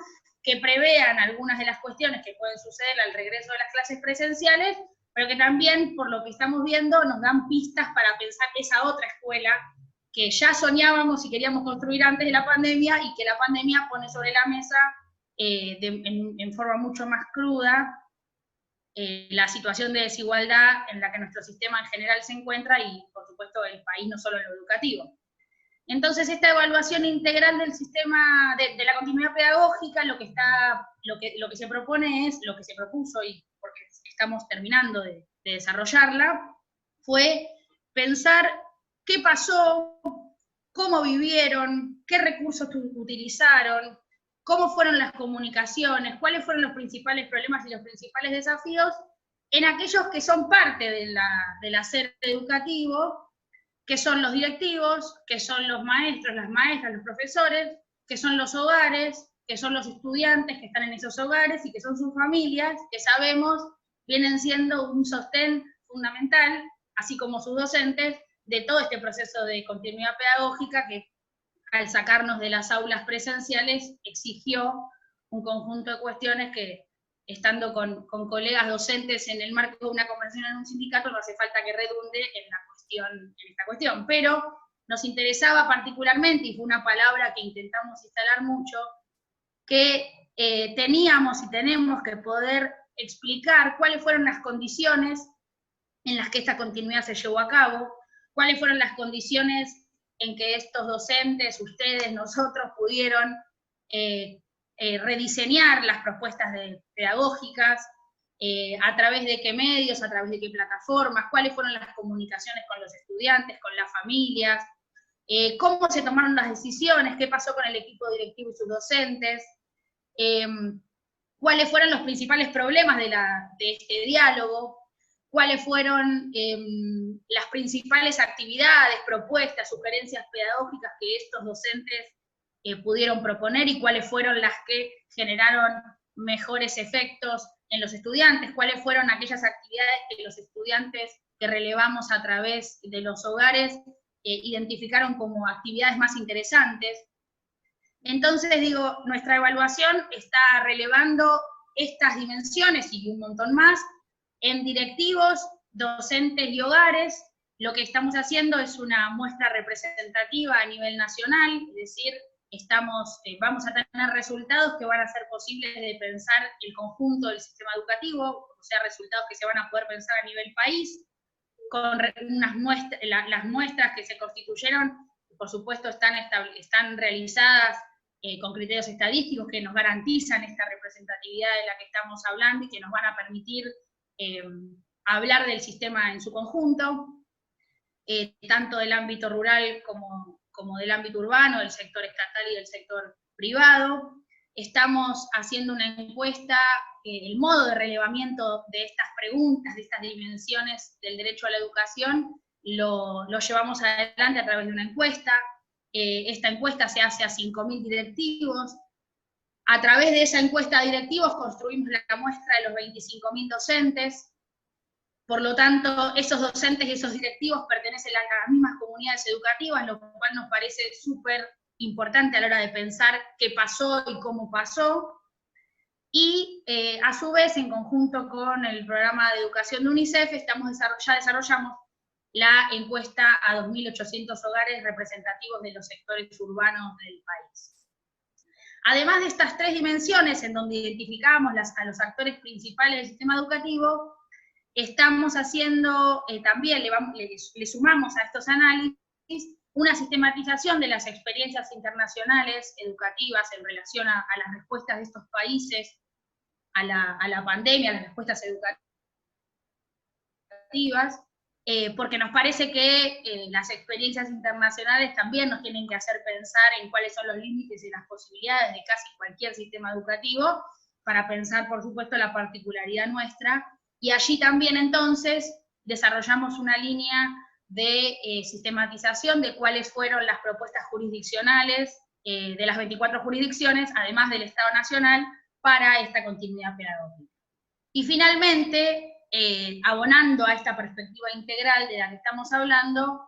S2: que prevean algunas de las cuestiones que pueden suceder al regreso de las clases presenciales, pero que también, por lo que estamos viendo, nos dan pistas para pensar esa otra escuela que ya soñábamos y queríamos construir antes de la pandemia, y que la pandemia pone sobre la mesa en forma mucho más cruda la situación de desigualdad en la que nuestro sistema en general se encuentra, y por supuesto el país, no solo en lo educativo. Entonces, esta evaluación integral del sistema de la continuidad pedagógica, lo que se propone es, lo que se propuso, y porque estamos terminando de desarrollarla, fue pensar qué pasó, cómo vivieron, qué recursos utilizaron, cómo fueron las comunicaciones, cuáles fueron los principales problemas y los principales desafíos en aquellos que son parte del hacer educativo, qué son los directivos, qué son los maestros, las maestras, los profesores, qué son los hogares, qué son los estudiantes que están en esos hogares y qué son sus familias, que sabemos vienen siendo un sostén fundamental, así como sus docentes, de todo este proceso de continuidad pedagógica que al sacarnos de las aulas presenciales exigió un conjunto de cuestiones que, estando con colegas docentes en el marco de una conversación en un sindicato, no hace falta que redunde en esta cuestión, pero nos interesaba particularmente, y fue una palabra que intentamos instalar mucho, que teníamos y tenemos que poder explicar cuáles fueron las condiciones en las que esta continuidad se llevó a cabo, cuáles fueron las condiciones en que estos docentes, ustedes, nosotros, pudieron rediseñar las propuestas pedagógicas, a través de qué medios, a través de qué plataformas, cuáles fueron las comunicaciones con los estudiantes, con las familias, cómo se tomaron las decisiones, qué pasó con el equipo directivo y sus docentes, cuáles fueron los principales problemas de este diálogo, cuáles fueron las principales actividades, propuestas, sugerencias pedagógicas que estos docentes pudieron proponer y cuáles fueron las que generaron mejores efectos en los estudiantes, cuáles fueron aquellas actividades que los estudiantes que relevamos a través de los hogares identificaron como actividades más interesantes. Entonces, digo, nuestra evaluación está relevando estas dimensiones y un montón más en directivos, docentes y hogares. Lo que estamos haciendo es una muestra representativa a nivel nacional, es decir, vamos a tener resultados que van a ser posibles de pensar el conjunto del sistema educativo, o sea, resultados que se van a poder pensar a nivel país, con las muestras que se constituyeron, por supuesto, están realizadas con criterios estadísticos que nos garantizan esta representatividad de la que estamos hablando y que nos van a permitir hablar del sistema en su conjunto, tanto del ámbito rural como del ámbito urbano, del sector estatal y del sector privado. Estamos haciendo una encuesta, el modo de relevamiento de estas preguntas, de estas dimensiones del derecho a la educación, lo llevamos adelante a través de una encuesta. Esta encuesta se hace a 5.000 directivos. A través de esa encuesta de directivos construimos la muestra de los 25.000 docentes. Por lo tanto, esos docentes y esos directivos pertenecen a las mismas comunidades educativas, lo cual nos parece súper importante a la hora de pensar qué pasó y cómo pasó. Y a su vez, en conjunto con el programa de educación de UNICEF, ya desarrollamos la encuesta a 2.800 hogares representativos de los sectores urbanos del país. Además de estas tres dimensiones en donde identificamos a los actores principales del sistema educativo, estamos haciendo también, le sumamos a estos análisis una sistematización de las experiencias internacionales educativas en relación a las respuestas de estos países a la pandemia, a las respuestas educativas, porque nos parece que las experiencias internacionales también nos tienen que hacer pensar en cuáles son los límites y las posibilidades de casi cualquier sistema educativo, para pensar, por supuesto, la particularidad nuestra, y allí también entonces desarrollamos una línea de sistematización de cuáles fueron las propuestas jurisdiccionales de las 24 jurisdicciones, además del Estado Nacional, para esta continuidad pedagógica. Y finalmente, abonando a esta perspectiva integral de la que estamos hablando,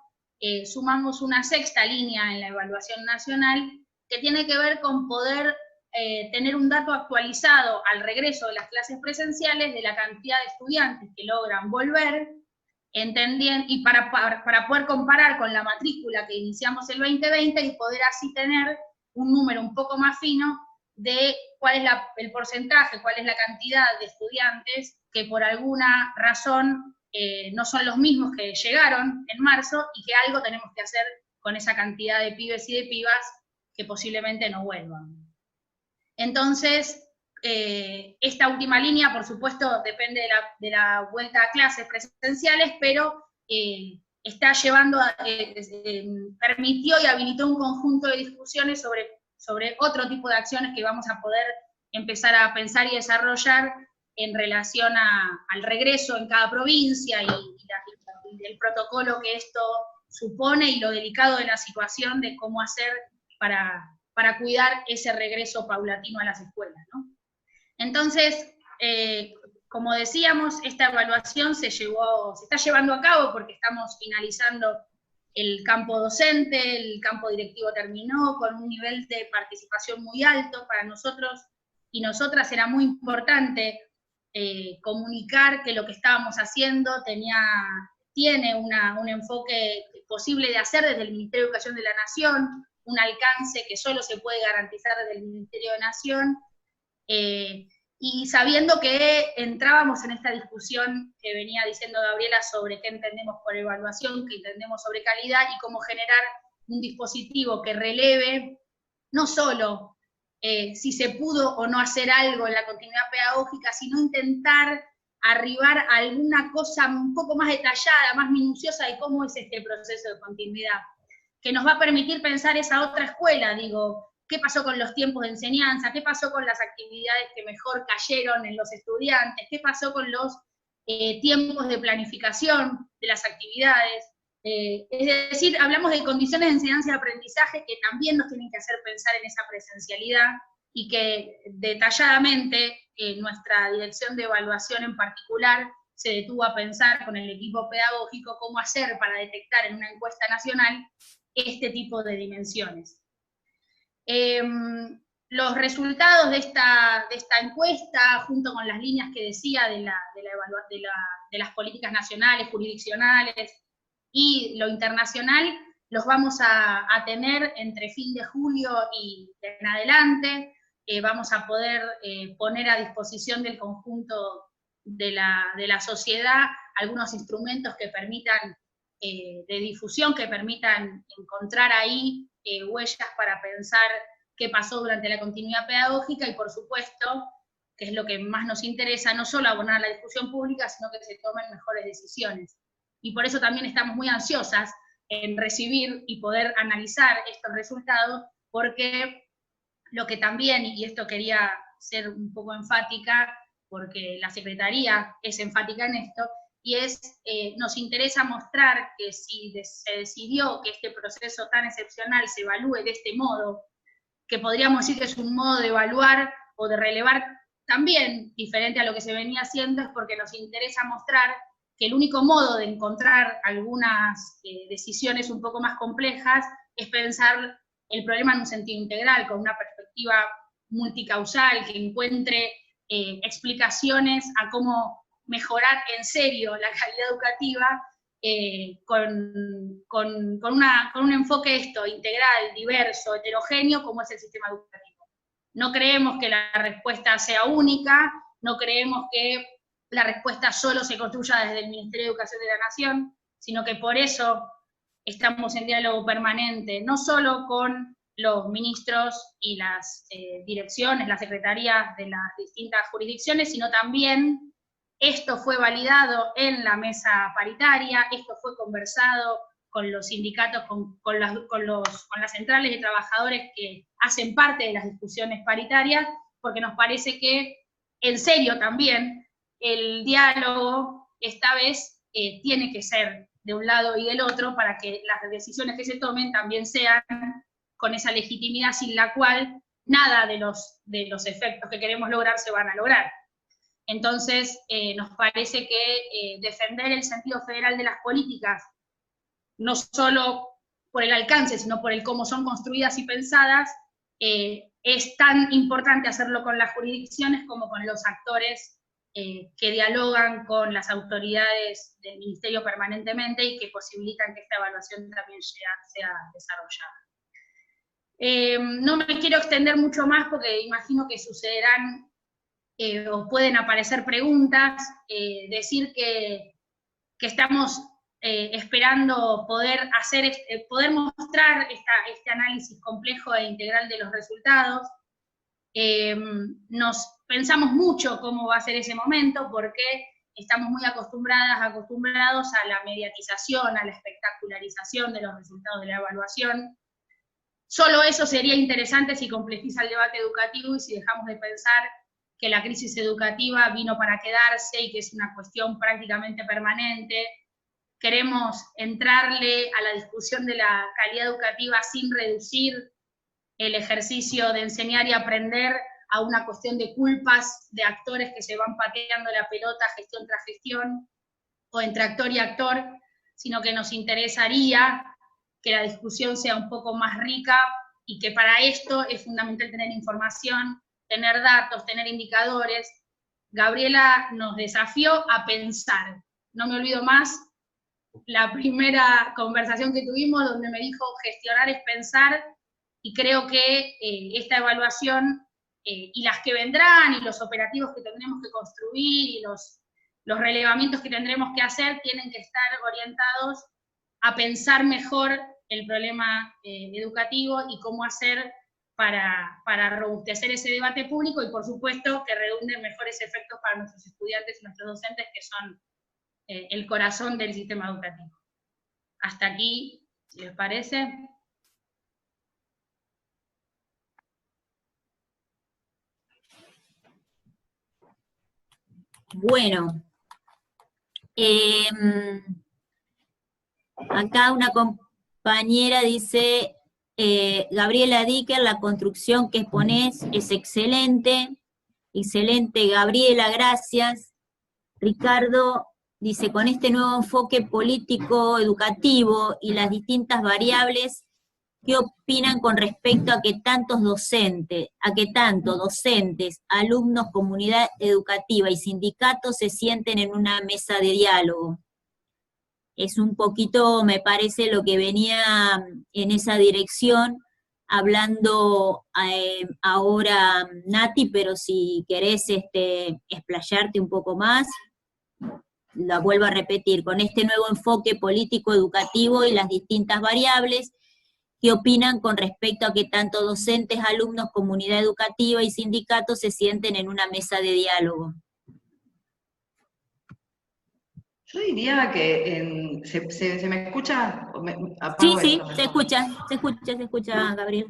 S2: sumamos una sexta línea en la evaluación nacional que tiene que ver con poder tener un dato actualizado al regreso de las clases presenciales de la cantidad de estudiantes que logran volver, y para poder comparar con la matrícula que iniciamos el 2020 y poder así tener un número un poco más fino de cuál es el porcentaje, cuál es la cantidad de estudiantes que por alguna razón no son los mismos que llegaron en marzo y que algo tenemos que hacer con esa cantidad de pibes y de pibas que posiblemente no vuelvan. Entonces, esta última línea, por supuesto, depende de la vuelta a clases presenciales, pero está permitió y habilitó un conjunto de discusiones sobre otro tipo de acciones que vamos a poder empezar a pensar y desarrollar en relación al regreso en cada provincia y el protocolo que esto supone y lo delicado de la situación de cómo hacer para cuidar ese regreso paulatino a las escuelas, ¿no? Entonces, como decíamos, esta evaluación se está llevando a cabo porque estamos finalizando el campo docente, el campo directivo terminó con un nivel de participación muy alto. Para nosotros y nosotras era muy importante comunicar que lo que estábamos haciendo tiene un enfoque posible de hacer desde el Ministerio de Educación de la Nación, un alcance que solo se puede garantizar desde el Ministerio de Nación, y sabiendo que entrábamos en esta discusión que venía diciendo Gabriela sobre qué entendemos por evaluación, qué entendemos sobre calidad, y cómo generar un dispositivo que releve no solo si se pudo o no hacer algo en la continuidad pedagógica, sino intentar arribar a alguna cosa un poco más detallada, más minuciosa de cómo es este proceso de continuidad, que nos va a permitir pensar esa otra escuela, digo, qué pasó con los tiempos de enseñanza, qué pasó con las actividades que mejor cayeron en los estudiantes, qué pasó con los tiempos de planificación de las actividades. Es decir, hablamos de condiciones de enseñanza y aprendizaje que también nos tienen que hacer pensar en esa presencialidad, y que detalladamente nuestra dirección de evaluación en particular se detuvo a pensar con el equipo pedagógico cómo hacer para detectar en una encuesta nacional este tipo de dimensiones. Los resultados de esta encuesta, junto con las líneas que decía de las políticas nacionales, jurisdiccionales y lo internacional, los vamos a tener entre fin de julio y en adelante. Vamos a poder poner a disposición del conjunto de la sociedad algunos instrumentos que permitan, de difusión, que permitan encontrar ahí huellas para pensar qué pasó durante la continuidad pedagógica, y por supuesto, que es lo que más nos interesa, no solo abonar la discusión pública, sino que se tomen mejores decisiones. Y por eso también estamos muy ansiosas en recibir y poder analizar estos resultados, porque lo que también, y esto quería ser un poco enfática, porque la Secretaría es enfática en esto, y nos interesa mostrar que si se decidió que este proceso tan excepcional se evalúe de este modo, que podríamos decir que es un modo de evaluar o de relevar también diferente a lo que se venía haciendo, es porque nos interesa mostrar que el único modo de encontrar algunas decisiones un poco más complejas es pensar el problema en un sentido integral, con una perspectiva multicausal, que encuentre explicaciones a cómo mejorar en serio la calidad educativa, con un enfoque integral, diverso, heterogéneo, como es el sistema educativo. No creemos que la respuesta sea única, no creemos que la respuesta solo se construya desde el Ministerio de Educación de la Nación, sino que por eso estamos en diálogo permanente, no solo con los ministros y las direcciones, las secretarías de las distintas jurisdicciones, sino también esto fue validado en la mesa paritaria, esto fue conversado con los sindicatos, con las centrales de trabajadores que hacen parte de las discusiones paritarias, porque nos parece que, en serio también, el diálogo esta vez tiene que ser de un lado y del otro, para que las decisiones que se tomen también sean con esa legitimidad sin la cual nada de los efectos que queremos lograr se van a lograr. Entonces, nos parece que defender el sentido federal de las políticas, no solo por el alcance, sino por el cómo son construidas y pensadas, es tan importante hacerlo con las jurisdicciones como con los actores que dialogan con las autoridades del Ministerio permanentemente y que posibilitan que esta evaluación también sea desarrollada. No me quiero extender mucho más porque imagino que sucederán o pueden aparecer preguntas. Decir que estamos esperando poder mostrar este análisis complejo e integral de los resultados. Nos pensamos mucho cómo va a ser ese momento, porque estamos muy acostumbrados a la mediatización, a la espectacularización de los resultados de la evaluación. Solo eso sería interesante si complejiza el debate educativo y si dejamos de pensar que la crisis educativa vino para quedarse y que es una cuestión prácticamente permanente, queremos entrarle a la discusión de la calidad educativa sin reducir el ejercicio de enseñar y aprender a una cuestión de culpas de actores que se van pateando la pelota gestión tras gestión, o entre actor y actor, sino que nos interesaría que la discusión sea un poco más rica, y que para esto es fundamental tener información, tener datos, tener indicadores. Gabriela nos desafió a pensar. No me olvido más la primera conversación que tuvimos, donde me dijo gestionar es pensar, y creo que esta evaluación y las que vendrán, y los operativos que tendremos que construir, y los relevamientos que tendremos que hacer, tienen que estar orientados a pensar mejor el problema educativo y cómo hacer para robustecer ese debate público, y por supuesto que redunde en mejores efectos para nuestros estudiantes y nuestros docentes, que son el corazón del sistema educativo. Hasta aquí, si les parece.
S1: Bueno, acá una compañera dice, Gabriela Dicker, la construcción que exponés es excelente. Excelente, Gabriela, gracias. Ricardo dice, con este nuevo enfoque político, educativo y las distintas variables, ¿qué opinan con respecto a que tantos docentes, alumnos, comunidad educativa y sindicatos se sienten en una mesa de diálogo? Es un poquito, me parece, lo que venía en esa dirección, hablando ahora Nati, pero si querés explayarte un poco más, la vuelvo a repetir, con este nuevo enfoque político-educativo y las distintas variables, ¿qué opinan con respecto a que tanto docentes, alumnos, comunidad educativa y sindicatos se sienten en una mesa de diálogo?
S3: Yo diría que, ¿se me escucha?
S1: Sí, se escucha, Gabriel.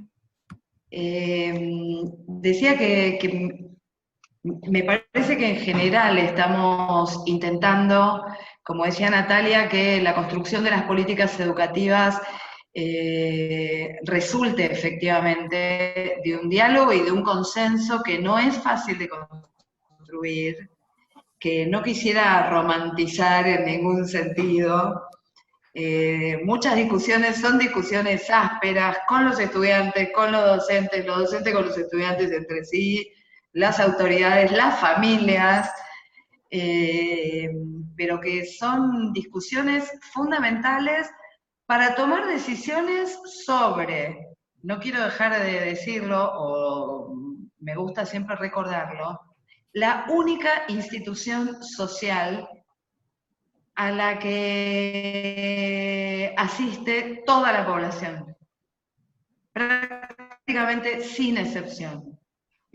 S3: Decía que me parece que en general estamos intentando, como decía Natalia, que la construcción de las políticas educativas resulte efectivamente de un diálogo y de un consenso que no es fácil de construir, que no quisiera romantizar en ningún sentido. Muchas discusiones son discusiones ásperas con los estudiantes, con los docentes con los estudiantes entre sí, las autoridades, las familias, pero que son discusiones fundamentales para tomar decisiones sobre, no quiero dejar de decirlo, o me gusta siempre recordarlo, la única institución social a la que asiste toda la población, prácticamente sin excepción.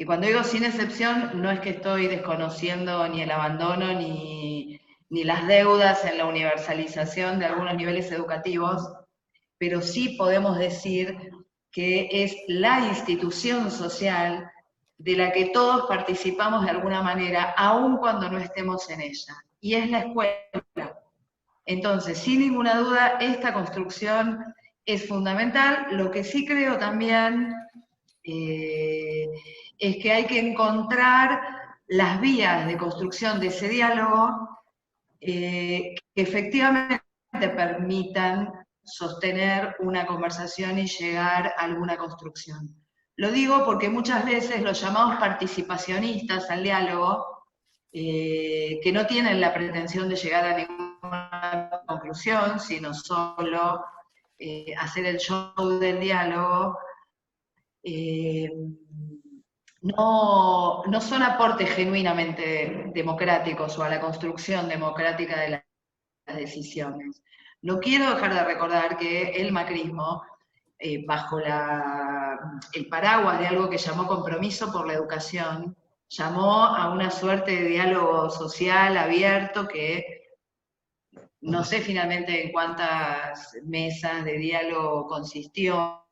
S3: Y cuando digo sin excepción, no es que estoy desconociendo ni el abandono ni las deudas en la universalización de algunos niveles educativos, pero sí podemos decir que es la institución social de la que todos participamos de alguna manera, aun cuando no estemos en ella, y es la escuela. Entonces, sin ninguna duda, esta construcción es fundamental. Lo que sí creo también es que hay que encontrar las vías de construcción de ese diálogo que efectivamente permitan sostener una conversación y llegar a alguna construcción. Lo digo porque muchas veces los llamados participacionistas al diálogo, que no tienen la pretensión de llegar a ninguna conclusión, sino solo hacer el show del diálogo, no son aportes genuinamente democráticos o a la construcción democrática de las decisiones. No quiero dejar de recordar que el macrismo, bajo el paraguas de algo que llamó compromiso por la educación, llamó a una suerte de diálogo social abierto que no sé finalmente en cuántas mesas de diálogo consistió,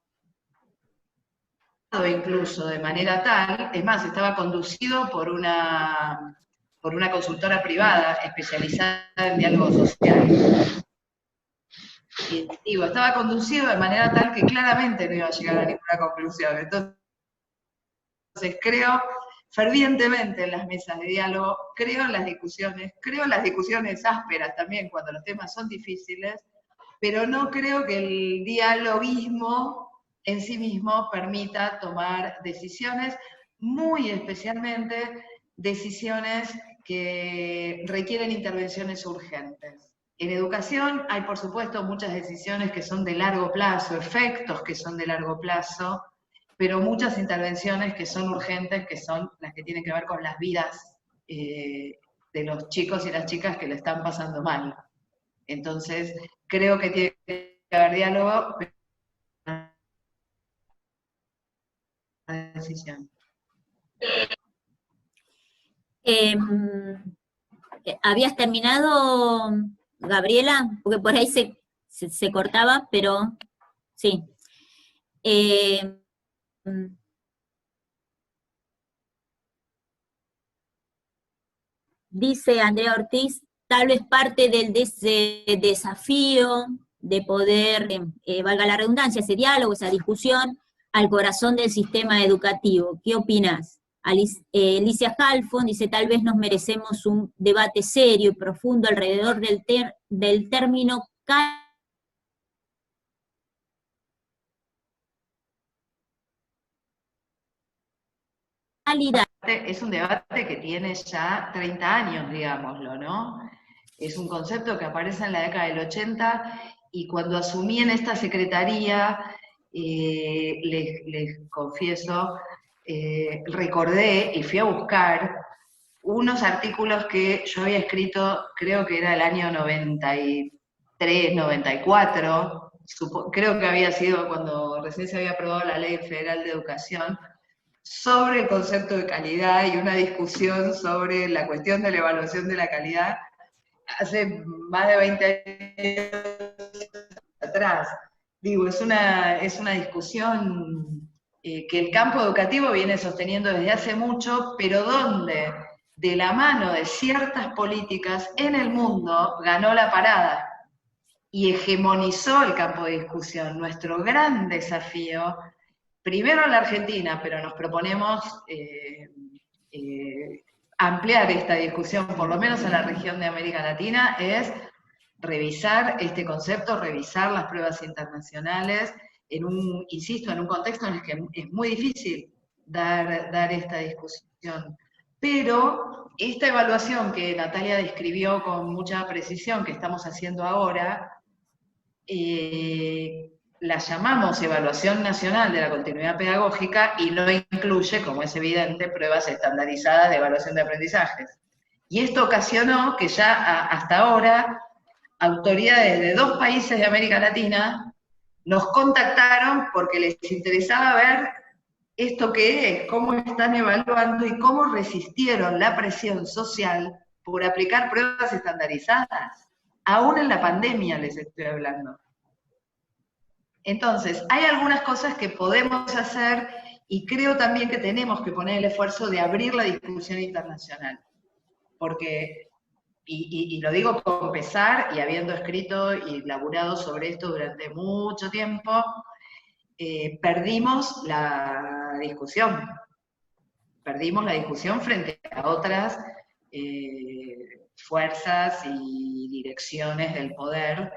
S3: incluso de manera tal, es más, estaba conducido por una consultora privada especializada en diálogo social. digo, estaba conducido de manera tal que claramente no iba a llegar a ninguna conclusión. Entonces creo fervientemente en las mesas de diálogo, creo en las discusiones ásperas también cuando los temas son difíciles, pero no creo que el dialoguismo en sí mismo permita tomar decisiones, muy especialmente decisiones que requieren intervenciones urgentes. En educación hay, por supuesto, muchas decisiones que son de largo plazo, efectos que son de largo plazo, pero muchas intervenciones que son urgentes, que son las que tienen que ver con las vidas de los chicos y las chicas que le están pasando mal. Entonces, creo que tiene que haber diálogo, pero una decisión.
S1: ¿Habías terminado, Gabriela? Porque por ahí se cortaba, pero sí. Dice Andrea Ortiz, tal vez parte del desafío de poder, valga la redundancia, ese diálogo, esa discusión, al corazón del sistema educativo. ¿Qué opinás? Alicia Halfon dice, tal vez nos merecemos un debate serio y profundo alrededor del término calidad.
S3: Es un debate que tiene ya 30 años, digámoslo, ¿no? Es un concepto que aparece en la década del 80 y cuando asumí en esta secretaría, les confieso, recordé y fui a buscar unos artículos que yo había escrito, creo que era el año 93, 94, creo que había sido cuando recién se había aprobado la Ley Federal de Educación, sobre el concepto de calidad y una discusión sobre la cuestión de la evaluación de la calidad hace más de 20 años atrás. Digo, es una discusión que el campo educativo viene sosteniendo desde hace mucho, pero donde de la mano de ciertas políticas en el mundo ganó la parada y hegemonizó el campo de discusión. Nuestro gran desafío, primero en la Argentina, pero nos proponemos ampliar esta discusión, por lo menos en la región de América Latina, es revisar este concepto, revisar las pruebas internacionales, insisto, en un contexto en el que es muy difícil dar esta discusión. Pero esta evaluación que Natalia describió con mucha precisión, que estamos haciendo ahora, la llamamos Evaluación Nacional de la Continuidad Pedagógica y no incluye, como es evidente, pruebas estandarizadas de evaluación de aprendizajes. Y esto ocasionó que ya hasta ahora autoridades de 2 países de América Latina nos contactaron porque les interesaba ver esto qué es, cómo están evaluando y cómo resistieron la presión social por aplicar pruebas estandarizadas. Aún en la pandemia les estoy hablando. Entonces, hay algunas cosas que podemos hacer y creo también que tenemos que poner el esfuerzo de abrir la discusión internacional. Porque, y lo digo con pesar y habiendo escrito y laburado sobre esto durante mucho tiempo, perdimos la discusión. Perdimos la discusión frente a otras fuerzas y direcciones del poder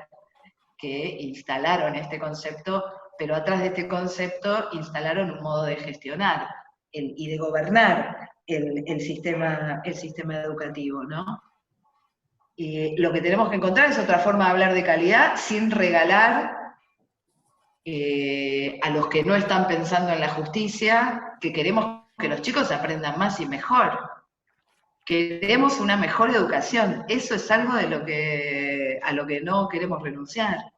S3: que instalaron este concepto, pero atrás de este concepto instalaron un modo de gestionar y de gobernar el sistema educativo, ¿no? Lo que tenemos que encontrar es otra forma de hablar de calidad sin regalar a los que no están pensando en la justicia, que queremos que los chicos aprendan más y mejor. Queremos una mejor educación. Eso es algo a lo que no queremos renunciar.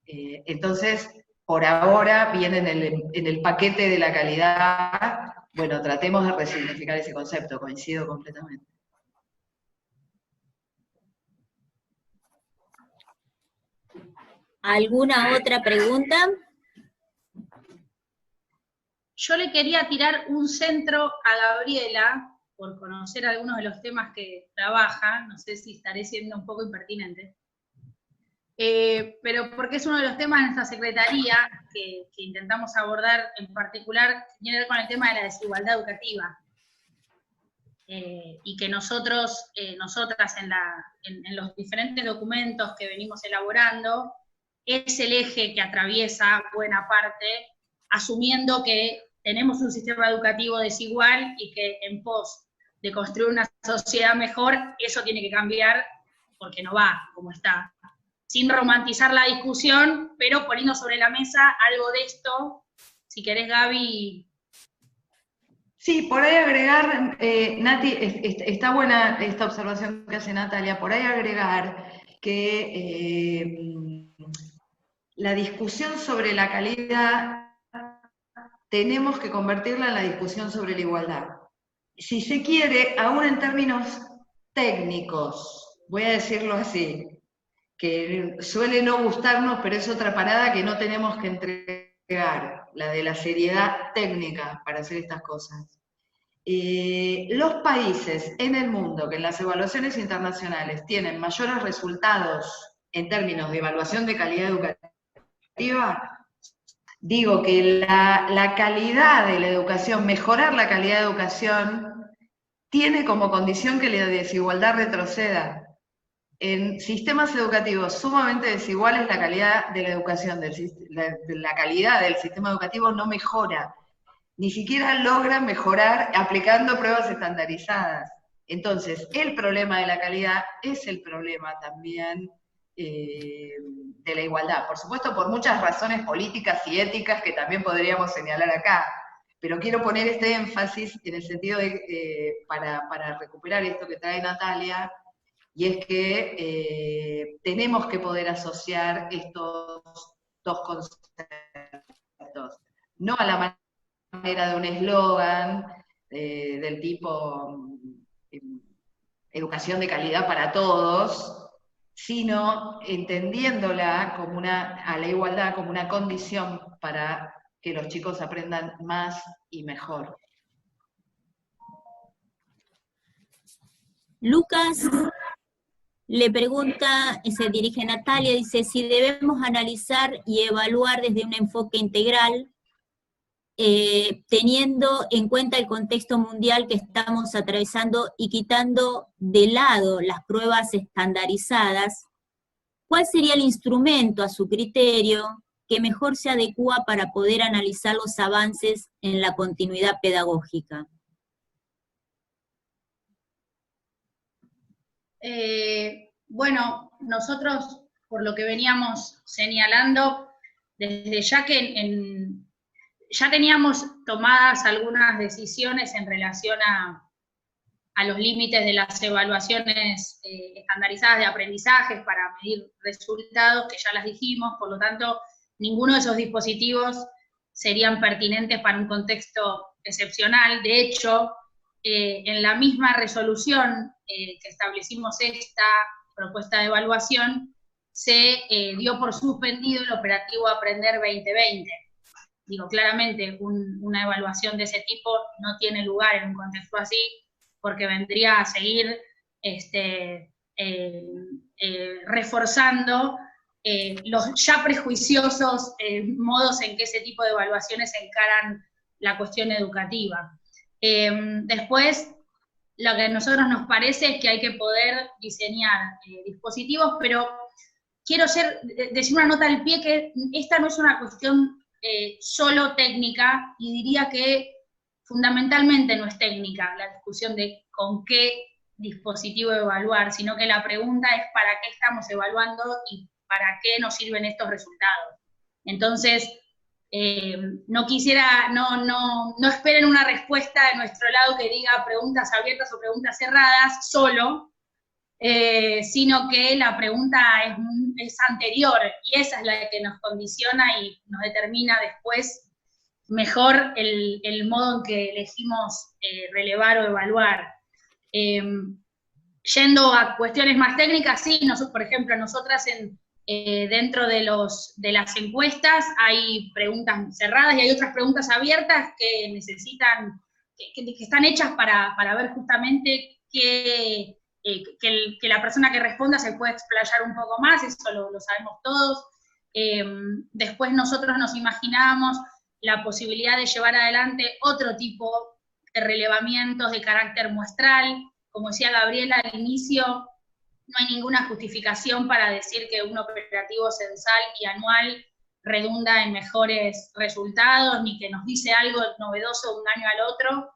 S3: Entonces, por ahora viene en el paquete de la calidad, bueno, tratemos de resignificar ese concepto, coincido completamente.
S1: ¿Alguna otra pregunta?
S2: Yo le quería tirar un centro a Gabriela, por conocer algunos de los temas que trabaja, no sé si estaré siendo un poco impertinente. pero porque es uno de los temas de nuestra secretaría que intentamos abordar en particular, que tiene que ver con el tema de la desigualdad educativa. Y que nosotras en los diferentes documentos que venimos elaborando, es el eje que atraviesa buena parte, asumiendo que tenemos un sistema educativo desigual y que en pos de construir una sociedad mejor, eso tiene que cambiar porque no va como está. Sin romantizar la discusión, pero poniendo sobre la mesa algo de esto. Si querés, Gaby.
S3: Sí, por ahí agregar, Nati, está buena esta observación que hace Natalia, por ahí agregar que la discusión sobre la calidad tenemos que convertirla en la discusión sobre la igualdad. Si se quiere, aún en términos técnicos, voy a decirlo así, que suele no gustarnos, pero es otra parada que no tenemos que entregar, la de la seriedad técnica para hacer estas cosas. Los países en el mundo que en las evaluaciones internacionales tienen mayores resultados en términos de evaluación de calidad educativa, digo que la calidad de la educación, mejorar la calidad de educación, tiene como condición que la desigualdad retroceda. En sistemas educativos sumamente desiguales, la calidad de la educación, la calidad del sistema educativo no mejora. Ni siquiera logra mejorar aplicando pruebas estandarizadas. Entonces, el problema de la calidad es el problema también de la igualdad. Por supuesto, por muchas razones políticas y éticas que también podríamos señalar acá. Pero quiero poner este énfasis en el sentido de, para recuperar esto que trae Natalia, y es que tenemos que poder asociar estos dos conceptos. No a la manera de un eslogan del tipo educación de calidad para todos, sino entendiéndola como a la igualdad como una condición para que los chicos aprendan más y mejor.
S1: Lucas le pregunta, se dirige a Natalia, dice, si debemos analizar y evaluar desde un enfoque integral, teniendo en cuenta el contexto mundial que estamos atravesando y quitando de lado las pruebas estandarizadas, ¿cuál sería el instrumento a su criterio que mejor se adecua para poder analizar los avances en la continuidad pedagógica?
S2: Bueno, nosotros, por lo que veníamos señalando, desde ya que ya teníamos tomadas algunas decisiones en relación a los límites de las evaluaciones estandarizadas de aprendizajes para medir resultados, que ya las dijimos, por lo tanto, ninguno de esos dispositivos serían pertinentes para un contexto excepcional. De hecho, en la misma resolución que establecimos esta propuesta de evaluación, se dio por suspendido el operativo Aprender 2020. Digo, claramente una evaluación de ese tipo no tiene lugar en un contexto así, porque vendría a seguir reforzando los ya prejuiciosos modos en que ese tipo de evaluaciones encaran la cuestión educativa. Después, lo que a nosotros nos parece es que hay que poder diseñar dispositivos, pero quiero decir una nota al pie que esta no es una cuestión solo técnica, y diría que fundamentalmente no es técnica la discusión de con qué dispositivo evaluar, sino que la pregunta es para qué estamos evaluando y para qué nos sirven estos resultados. Entonces, no esperen una respuesta de nuestro lado que diga preguntas abiertas o preguntas cerradas solo, sino que la pregunta es anterior, y esa es la que nos condiciona y nos determina después mejor el modo en que elegimos relevar o evaluar. Yendo a cuestiones más técnicas, sí, por ejemplo, nosotras dentro de las encuestas hay preguntas cerradas y hay otras preguntas abiertas que necesitan, que están hechas para ver justamente qué que la persona que responda se puede explayar un poco más, eso lo sabemos todos. Después nosotros nos imaginábamos la posibilidad de llevar adelante otro tipo de relevamientos de carácter muestral. Como decía Gabriela al inicio, no hay ninguna justificación para decir que un operativo censal y anual redunda en mejores resultados, ni que nos dice algo novedoso de un año al otro,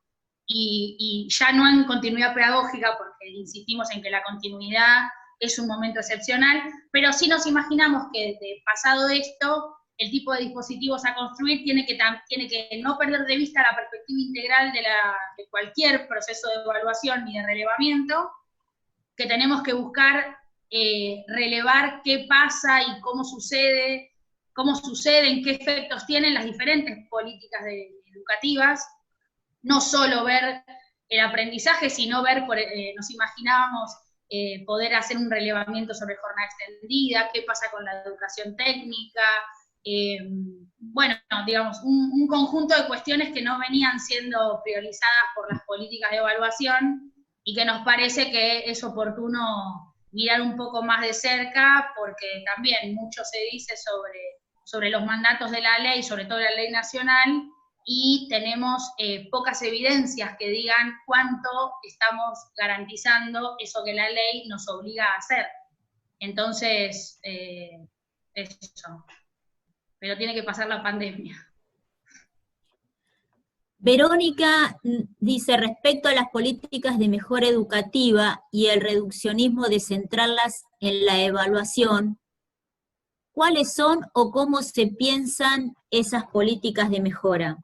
S2: y ya no en continuidad pedagógica, porque insistimos en que la continuidad es un momento excepcional, pero sí nos imaginamos que pasado esto, el tipo de dispositivos a construir tiene que no perder de vista la perspectiva integral de cualquier proceso de evaluación ni de relevamiento, que tenemos que buscar relevar qué pasa y cómo sucede, en qué efectos tienen las diferentes políticas educativas, no solo ver el aprendizaje, sino ver, nos imaginábamos poder hacer un relevamiento sobre jornada extendida, qué pasa con la educación técnica, bueno, digamos, un conjunto de cuestiones que no venían siendo priorizadas por las políticas de evaluación y que nos parece que es oportuno mirar un poco más de cerca, porque también mucho se dice sobre los mandatos de la ley, sobre todo la ley nacional, y tenemos pocas evidencias que digan cuánto estamos garantizando eso que la ley nos obliga a hacer. Entonces, eso. Pero tiene que pasar la pandemia.
S1: Verónica dice, respecto a las políticas de mejora educativa y el reduccionismo de centrarlas en la evaluación, ¿cuáles son o cómo se piensan esas políticas de mejora?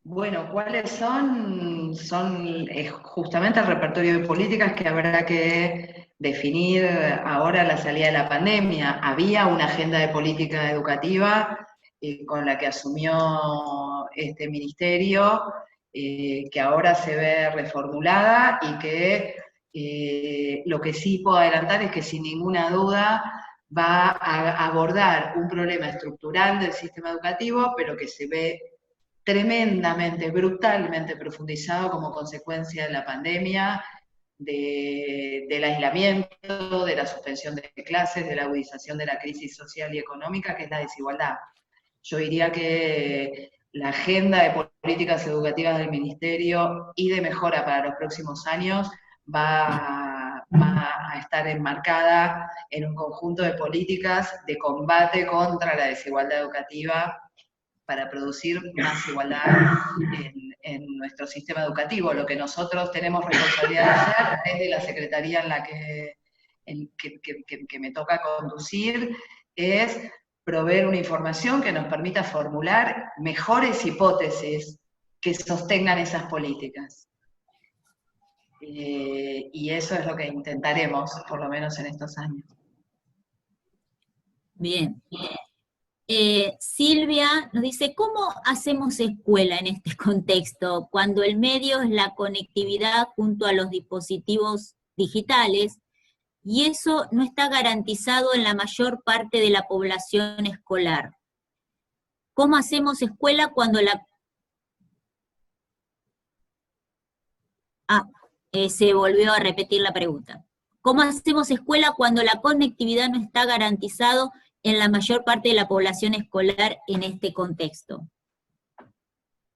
S3: Bueno, ¿cuáles son? Son justamente el repertorio de políticas que habrá que definir ahora a la salida de la pandemia. Había una agenda de política educativa con la que asumió este ministerio, que ahora se ve reformulada y que lo que sí puedo adelantar es que sin ninguna duda va a abordar un problema estructural del sistema educativo, pero que se ve tremendamente, brutalmente profundizado como consecuencia de la pandemia, del aislamiento, de la suspensión de clases, de la agudización de la crisis social y económica, que es la desigualdad. Yo diría que la agenda de políticas educativas del Ministerio y de mejora para los próximos años va a estar enmarcada en un conjunto de políticas de combate contra la desigualdad educativa para producir más igualdad en nuestro sistema educativo. Lo que nosotros tenemos responsabilidad de hacer desde la secretaría que me toca conducir es proveer una información que nos permita formular mejores hipótesis que sostengan esas políticas. Y eso es lo que intentaremos, por lo menos en estos años.
S1: Bien. Silvia nos dice, ¿cómo hacemos escuela en este contexto, cuando el medio es la conectividad junto a los dispositivos digitales, y eso no está garantizado en la mayor parte de la población escolar? ¿Cómo hacemos escuela cuando se volvió a repetir la pregunta. ¿Cómo hacemos escuela cuando la conectividad no está garantizado en la mayor parte de la población escolar en este contexto?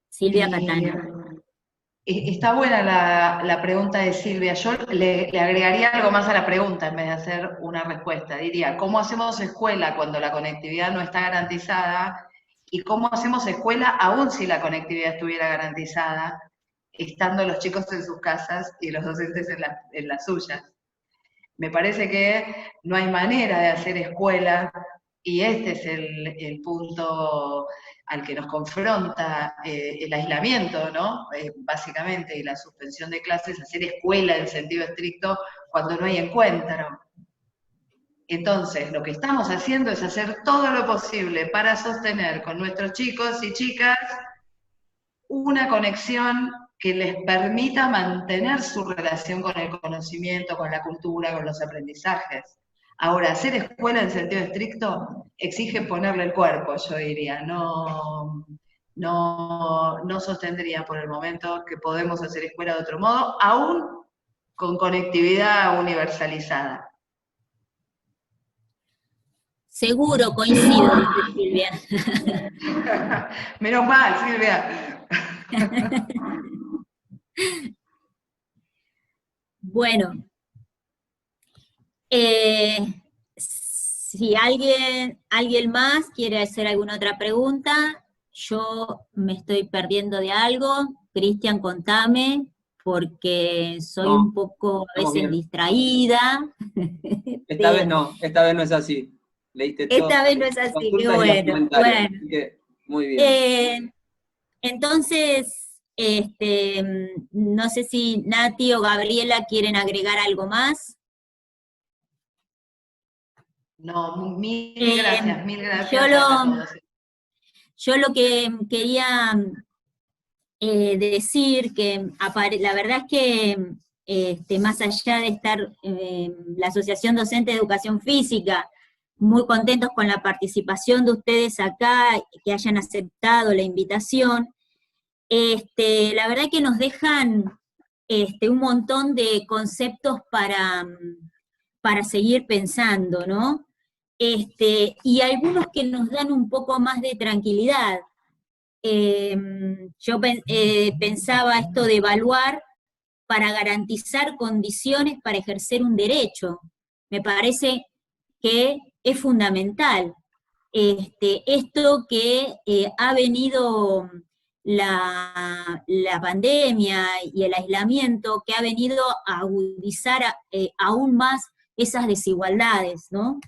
S1: Silvia Catana.
S3: Está buena la pregunta de Silvia. Yo le agregaría algo más a la pregunta en vez de hacer una respuesta. Diría, ¿cómo hacemos escuela cuando la conectividad no está garantizada? ¿Y cómo hacemos escuela aún si la conectividad estuviera garantizada, estando los chicos en sus casas y los docentes en las suyas? Me parece que no hay manera de hacer escuela, y este es el punto al que nos confronta el aislamiento, ¿no? Básicamente, y la suspensión de clases, hacer escuela en sentido estricto cuando no hay encuentro. Entonces, lo que estamos haciendo es hacer todo lo posible para sostener con nuestros chicos y chicas una conexión que les permita mantener su relación con el conocimiento, con la cultura, con los aprendizajes. Ahora, hacer escuela en sentido estricto exige ponerle el cuerpo, yo diría, no sostendría por el momento que podemos hacer escuela de otro modo, aún con conectividad universalizada.
S1: Seguro, coincido, dice Silvia.
S3: Menos mal, Silvia.
S1: Bueno, si alguien más quiere hacer alguna otra pregunta, yo me estoy perdiendo de algo. Cristian, contame, porque soy un poco a veces distraída.
S4: Esta vez no es así. Leíste todo.
S1: Esta vez no es así, qué bueno.
S4: Así que, muy bien.
S1: Entonces, no sé si Nati o Gabriela quieren agregar algo más.
S3: No, mil gracias a todos.
S1: Yo lo que quería decir, que la verdad es que más allá de estar la Asociación Docente de Educación Física, muy contentos con la participación de ustedes acá, que hayan aceptado la invitación, la verdad que nos dejan un montón de conceptos para seguir pensando, ¿no? Y algunos que nos dan un poco más de tranquilidad. Yo pensaba esto de evaluar para garantizar condiciones para ejercer un derecho. Me parece que es fundamental. Esto que ha venido la pandemia y el aislamiento, que ha venido a agudizar aún más esas desigualdades, ¿no?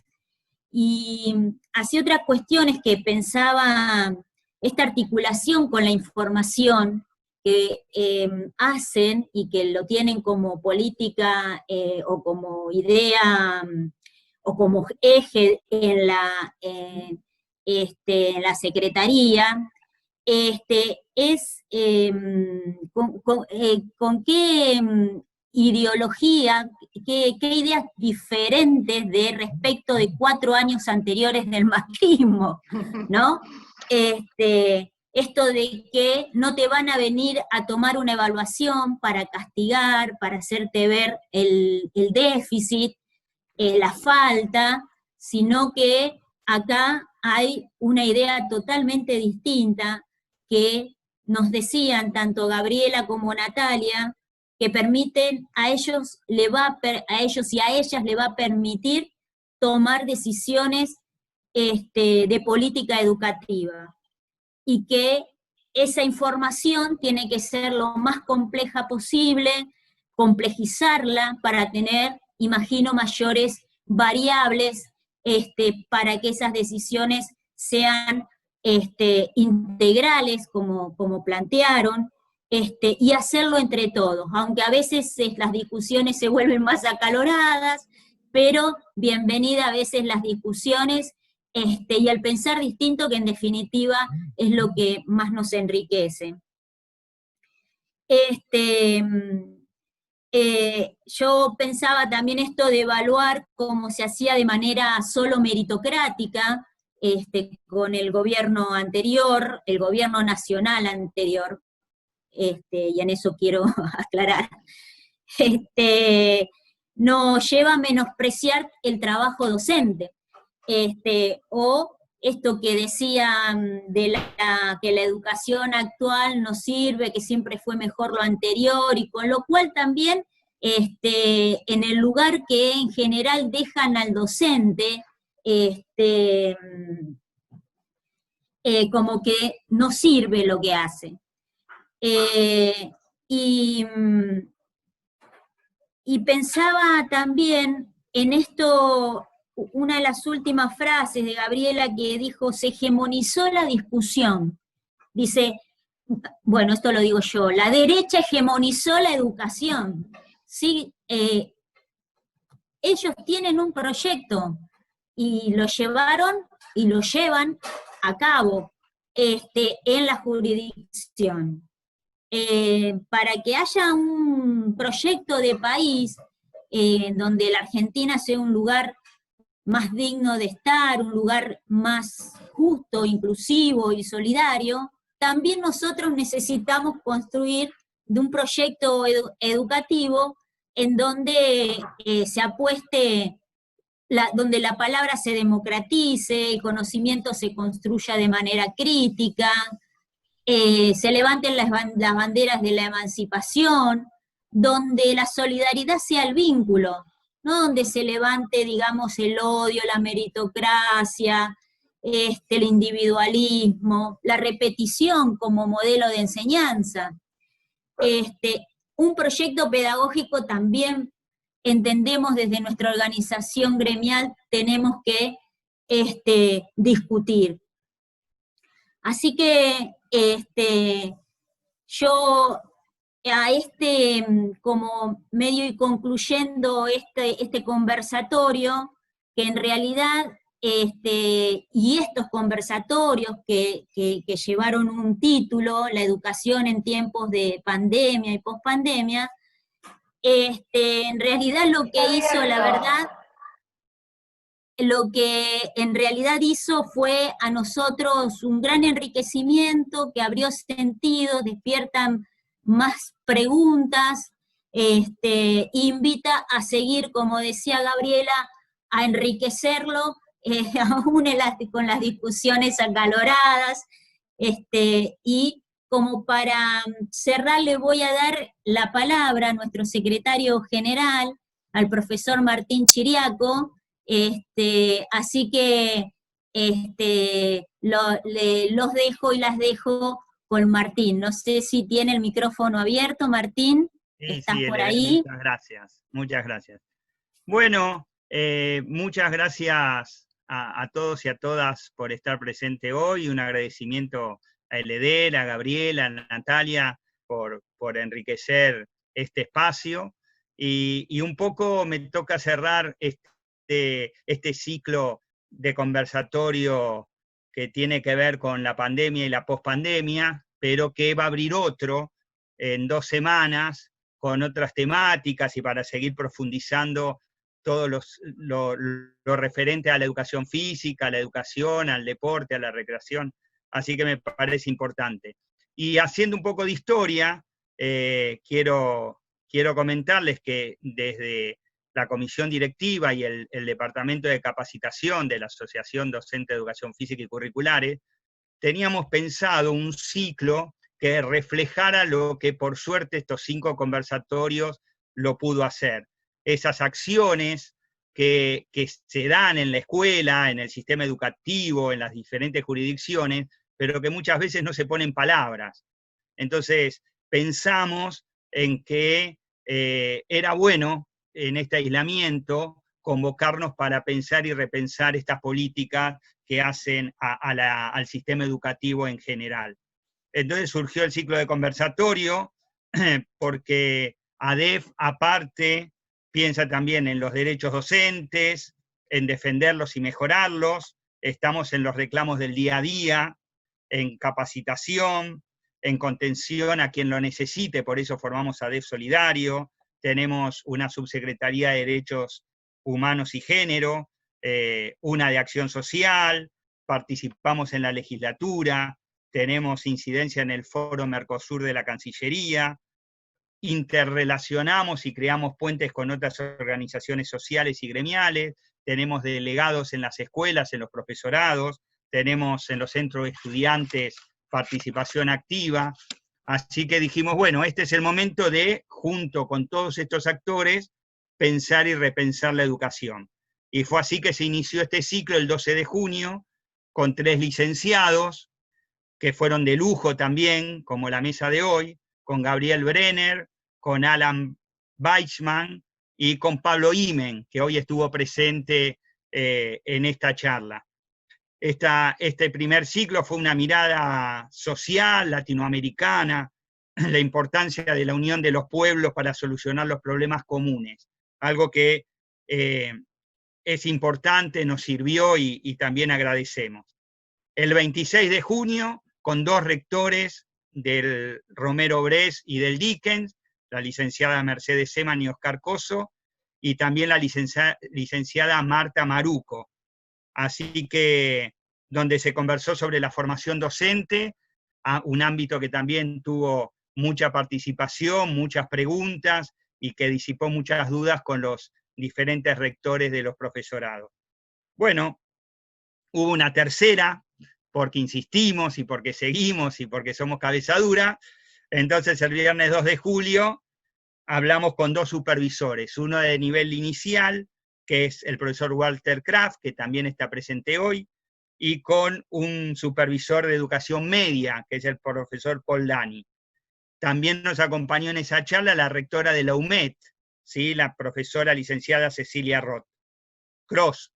S1: Y así otras cuestiones que pensaba, esta articulación con la información que hacen y que lo tienen como política o como idea o como eje en la Secretaría, es con qué ideología, qué ideas diferentes de respecto de 4 años anteriores del macrismo, ¿no? Esto de que no te van a venir a tomar una evaluación para castigar, para hacerte ver el déficit, la falta, sino que acá hay una idea totalmente distinta que nos decían tanto Gabriela como Natalia, que permiten a ellos y a ellas le va a permitir tomar decisiones de política educativa, y que esa información tiene que ser lo más compleja posible, complejizarla para tener, imagino, mayores variables para que esas decisiones sean integrales, como plantearon, y hacerlo entre todos, aunque a veces las discusiones se vuelven más acaloradas, pero bienvenida a veces las discusiones, y el pensar distinto, que en definitiva es lo que más nos enriquece. Yo pensaba también esto de evaluar cómo se hacía de manera solo meritocrática, con el gobierno anterior, el gobierno nacional anterior, y en eso quiero aclarar, nos lleva a menospreciar el trabajo docente, o esto que decían que la educación actual no sirve, que siempre fue mejor lo anterior, y con lo cual también en el lugar que en general dejan al docente, como que no sirve lo que hace. Y pensaba también en esto, una de las últimas frases de Gabriela que dijo: se hegemonizó la discusión. Dice, bueno, esto lo digo yo, la derecha hegemonizó la educación. ¿Sí? Ellos tienen un proyecto y lo llevaron y lo llevan a cabo en la jurisdicción. Para que haya un proyecto de país donde la Argentina sea un lugar más digno de estar, un lugar más justo, inclusivo y solidario, también nosotros necesitamos construir de un proyecto educativo en donde se apueste, donde la palabra se democratice, el conocimiento se construya de manera crítica, se levanten las banderas de la emancipación, donde la solidaridad sea el vínculo, no donde se levante, digamos, el odio, la meritocracia, el individualismo, la repetición como modelo de enseñanza. Un proyecto pedagógico también entendemos desde nuestra organización gremial tenemos que discutir. Así que yo como medio y concluyendo este conversatorio, que en realidad, y estos conversatorios que llevaron un título, la educación en tiempos de pandemia y pospandemia, en realidad lo que hizo, la verdad, lo que en realidad hizo fue a nosotros un gran enriquecimiento, que abrió sentido, despiertan más preguntas, invita a seguir, como decía Gabriela, a enriquecerlo, aún con las discusiones acaloradas, y como para cerrar le voy a dar la palabra a nuestro secretario general, al profesor Martín Chiriaco, así que los dejo y las dejo con Martín. No sé si tiene el micrófono abierto, Martín. ¿Estás por ahí?
S5: Muchas gracias, muchas gracias. Bueno, muchas gracias a todos y a todas por estar presente hoy. Un agradecimiento a Eleder, a Gabriela, a Natalia por enriquecer este espacio. Y un poco me toca cerrar este ciclo de conversatorio que tiene que ver con la pandemia y la pospandemia, pero que va a abrir otro en 2 semanas con otras temáticas y para seguir profundizando todo lo referente a la educación física, a la educación, al deporte, a la recreación, así que me parece importante. Y haciendo un poco de historia, quiero comentarles que desde la comisión directiva y el departamento de capacitación de la Asociación Docente de Educación Física y Curriculares, teníamos pensado un ciclo que reflejara lo que por suerte estos 5 conversatorios lo pudo hacer. Esas acciones que se dan en la escuela, en el sistema educativo, en las diferentes jurisdicciones, pero que muchas veces no se ponen palabras. Entonces, pensamos en que era bueno en este aislamiento convocarnos para pensar y repensar estas políticas que hacen al sistema educativo en general. Entonces surgió el ciclo de conversatorio, porque ADEF, aparte, piensa también en los derechos docentes, en defenderlos y mejorarlos. Estamos en los reclamos del día a día, en capacitación, en contención a quien lo necesite, por eso formamos ADEF Solidario. Tenemos una subsecretaría de Derechos Humanos y Género, una de Acción Social, participamos en la legislatura, tenemos incidencia en el Foro Mercosur de la Cancillería, interrelacionamos y creamos puentes con otras organizaciones sociales y gremiales, tenemos delegados en las escuelas, en los profesorados, tenemos en los centros de estudiantes participación activa, así que dijimos, bueno, este es el momento de, junto con todos estos actores, pensar y repensar la educación. Y fue así que se inició este ciclo el 12 de junio, con 3 licenciados, que fueron de lujo también, como la mesa de hoy, con Gabriel Brenner, con Alan Weichman y con Pablo Imen, que hoy estuvo presente en esta charla. Este primer ciclo fue una mirada social, latinoamericana, la importancia de la unión de los pueblos para solucionar los problemas comunes, algo que es importante, nos sirvió y también agradecemos. El 26 de junio, con 2 rectores del Romero Bress y del Dickens, la licenciada Mercedes Seman y Oscar Coso, y también la licenciada Marta Maruco. Así que, donde se conversó sobre la formación docente, un ámbito que también tuvo mucha participación, muchas preguntas, y que disipó muchas dudas con los diferentes rectores de los profesorados. Bueno, hubo una tercera, porque insistimos, y porque seguimos, y porque somos cabeza dura. Entonces el viernes 2 de julio hablamos con 2 supervisores, uno de nivel inicial, que es el profesor Walter Kraft, que también está presente hoy, y con un supervisor de educación media, que es el profesor Paul Dani. También nos acompañó en esa charla la rectora de la UMED, ¿sí? La profesora licenciada Cecilia Cross.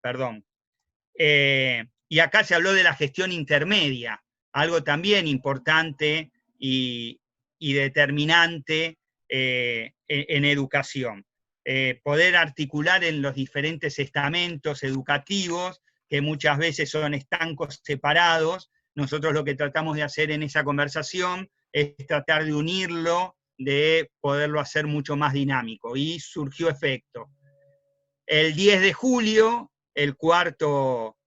S5: Y acá se habló de la gestión intermedia, algo también importante y determinante en educación. Poder articular en los diferentes estamentos educativos, que muchas veces son estancos separados. Nosotros lo que tratamos de hacer en esa conversación es tratar de unirlo, de poderlo hacer mucho más dinámico, y surgió efecto. El 10 de julio, el cuarto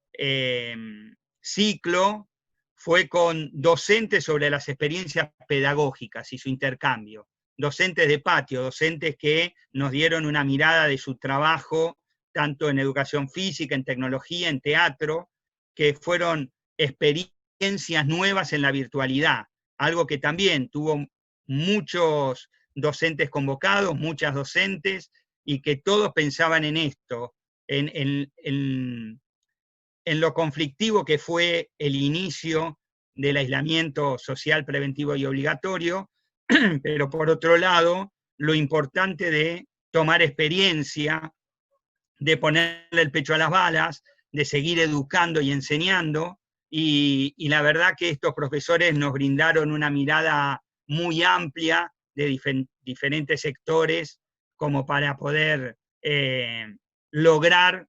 S5: ciclo, fue con docentes sobre las experiencias pedagógicas y su intercambio. Docentes de patio, docentes que nos dieron una mirada de su trabajo, tanto en educación física, en tecnología, en teatro, que fueron experiencias nuevas en la virtualidad, algo que también tuvo muchos docentes convocados, muchas docentes, y que todos pensaban en esto, en lo conflictivo que fue el inicio del aislamiento social preventivo y obligatorio, pero por otro lado, lo importante de tomar experiencia, de ponerle el pecho a las balas, de seguir educando y enseñando, y la verdad que estos profesores nos brindaron una mirada muy amplia de diferentes sectores, como para poder lograr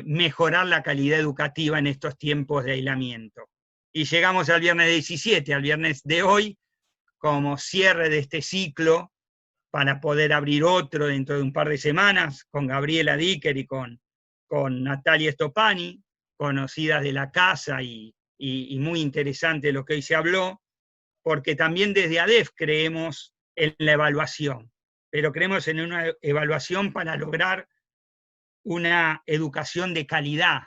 S5: mejorar la calidad educativa en estos tiempos de aislamiento. Y llegamos al viernes 17, al viernes de hoy, como cierre de este ciclo, para poder abrir otro dentro de un par de semanas, con Gabriela Dicker y con Natalia Stopani, conocidas de la casa, y muy interesante lo que hoy se habló, porque también desde ADEF creemos en la evaluación, pero creemos en una evaluación para lograr una educación de calidad,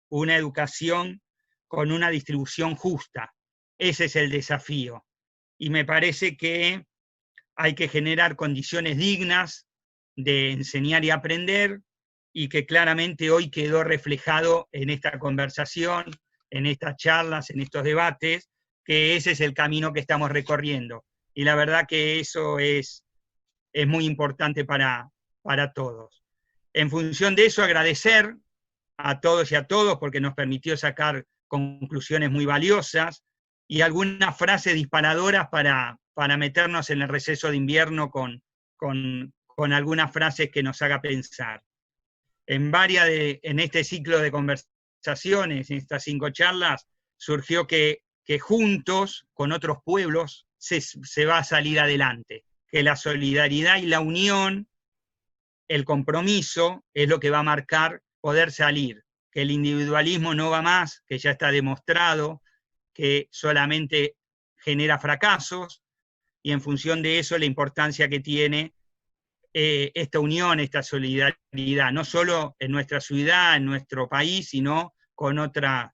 S5: una educación con una distribución justa. Ese es el desafío. Y me parece que hay que generar condiciones dignas de enseñar y aprender, y que claramente hoy quedó reflejado en esta conversación, en estas charlas, en estos debates, que ese es el camino que estamos recorriendo. Y la verdad que eso es muy importante para todos. En función de eso, agradecer a todos y a todos, porque nos permitió sacar conclusiones muy valiosas, y algunas frases disparadoras para meternos en el receso de invierno con algunas frases que nos haga pensar. En este ciclo de conversaciones, en estas 5 charlas, surgió que juntos, con otros pueblos, se va a salir adelante, que la solidaridad y la unión, el compromiso, es lo que va a marcar poder salir, que el individualismo no va más, que ya está demostrado, que solamente genera fracasos, y en función de eso la importancia que tiene esta unión, esta solidaridad, no solo en nuestra ciudad, en nuestro país, sino con otros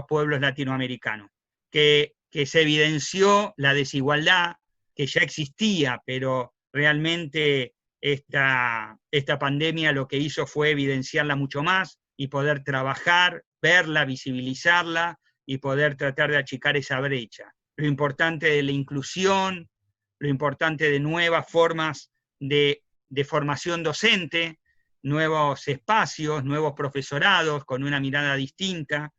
S5: pueblos latinoamericanos. Que se evidenció la desigualdad que ya existía, pero realmente esta pandemia lo que hizo fue evidenciarla mucho más, y poder trabajar, verla, visibilizarla, y poder tratar de achicar esa brecha. Lo importante de la inclusión, lo importante de nuevas formas de formación docente, nuevos espacios, nuevos profesorados con una mirada distinta,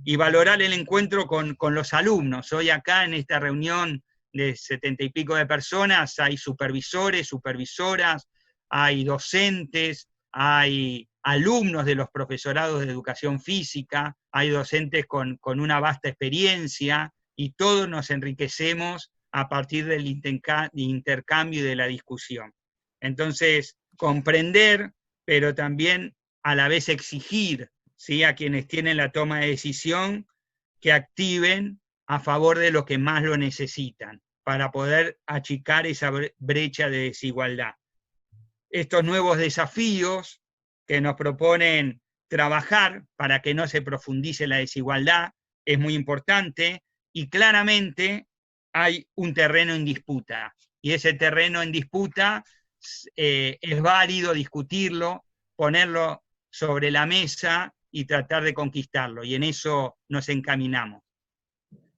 S5: y valorar el encuentro con los alumnos. Hoy acá en esta reunión de 70 y pico de personas hay supervisores, supervisoras, hay docentes, hay alumnos de los profesorados de educación física, hay docentes con una vasta experiencia, y todos nos enriquecemos a partir del intercambio y de la discusión. Entonces, comprender, pero también a la vez exigir, ¿sí?, a quienes tienen la toma de decisión que activen a favor de los que más lo necesitan, para poder achicar esa brecha de desigualdad. Estos nuevos desafíos que nos proponen trabajar para que no se profundice la desigualdad es muy importante, y claramente hay un terreno en disputa, y ese terreno en disputa es válido discutirlo, ponerlo sobre la mesa y tratar de conquistarlo, y en eso nos encaminamos.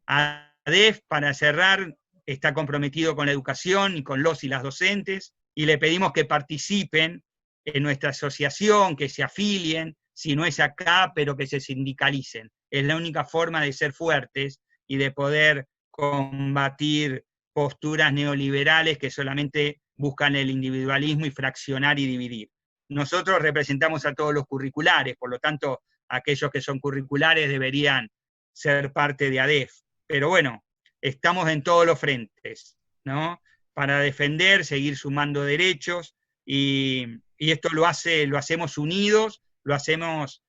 S5: ADEF, para cerrar, está comprometido con la educación y con los y las docentes, y le pedimos que participen en nuestra asociación, que se afilien, si no es acá, pero que se sindicalicen. Es la única forma de ser fuertes y de poder combatir posturas neoliberales que solamente buscan el individualismo y fraccionar y dividir. Nosotros representamos a todos los curriculares, por lo tanto, aquellos que son curriculares deberían ser parte de ADEF. Pero bueno, estamos en todos los frentes, ¿no?, para defender, seguir sumando derechos, y esto lo hacemos unidos, lo hacemos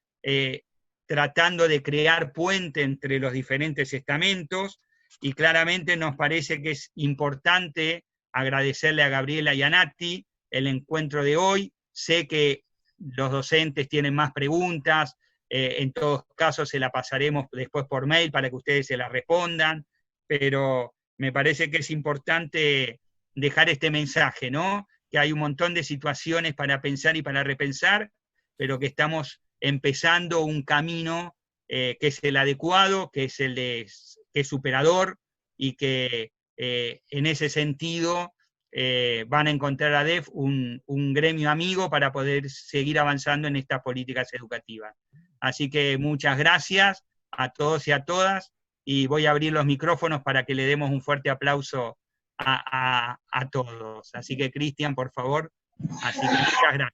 S5: tratando de crear puente entre los diferentes estamentos, y claramente nos parece que es importante agradecerle a Gabriela y a Nati el encuentro de hoy. Sé que los docentes tienen más preguntas, en todos casos se la pasaremos después por mail para que ustedes se la respondan, pero me parece que es importante dejar este mensaje, ¿no?, que hay un montón de situaciones para pensar y para repensar, pero que estamos empezando un camino que es el adecuado, que es el que es superador, y que en ese sentido van a encontrar a ADEF un gremio amigo para poder seguir avanzando en estas políticas educativas. Así que muchas gracias a todos y a todas, y voy a abrir los micrófonos para que le demos un fuerte aplauso a todos. Así que, Cristian, por favor. Así que muchas gracias.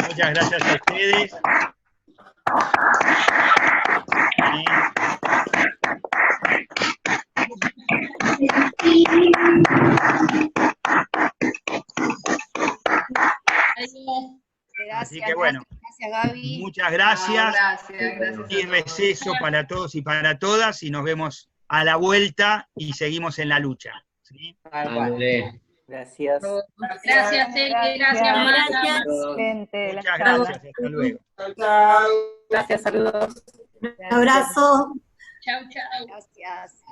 S5: Muchas gracias a ustedes. Así que bueno,
S6: gracias, Gaby.
S5: muchas gracias,
S3: Gracias
S5: y receso para todos y para todas, y nos vemos a la vuelta y seguimos en la lucha, ¿sí?
S4: André, gracias.
S2: Gracias, Tele, gracias, Marta.
S5: Muchas gracias, hasta luego.
S4: Gracias, saludos.
S6: Abrazo.
S2: Chau, chau.
S6: Gracias.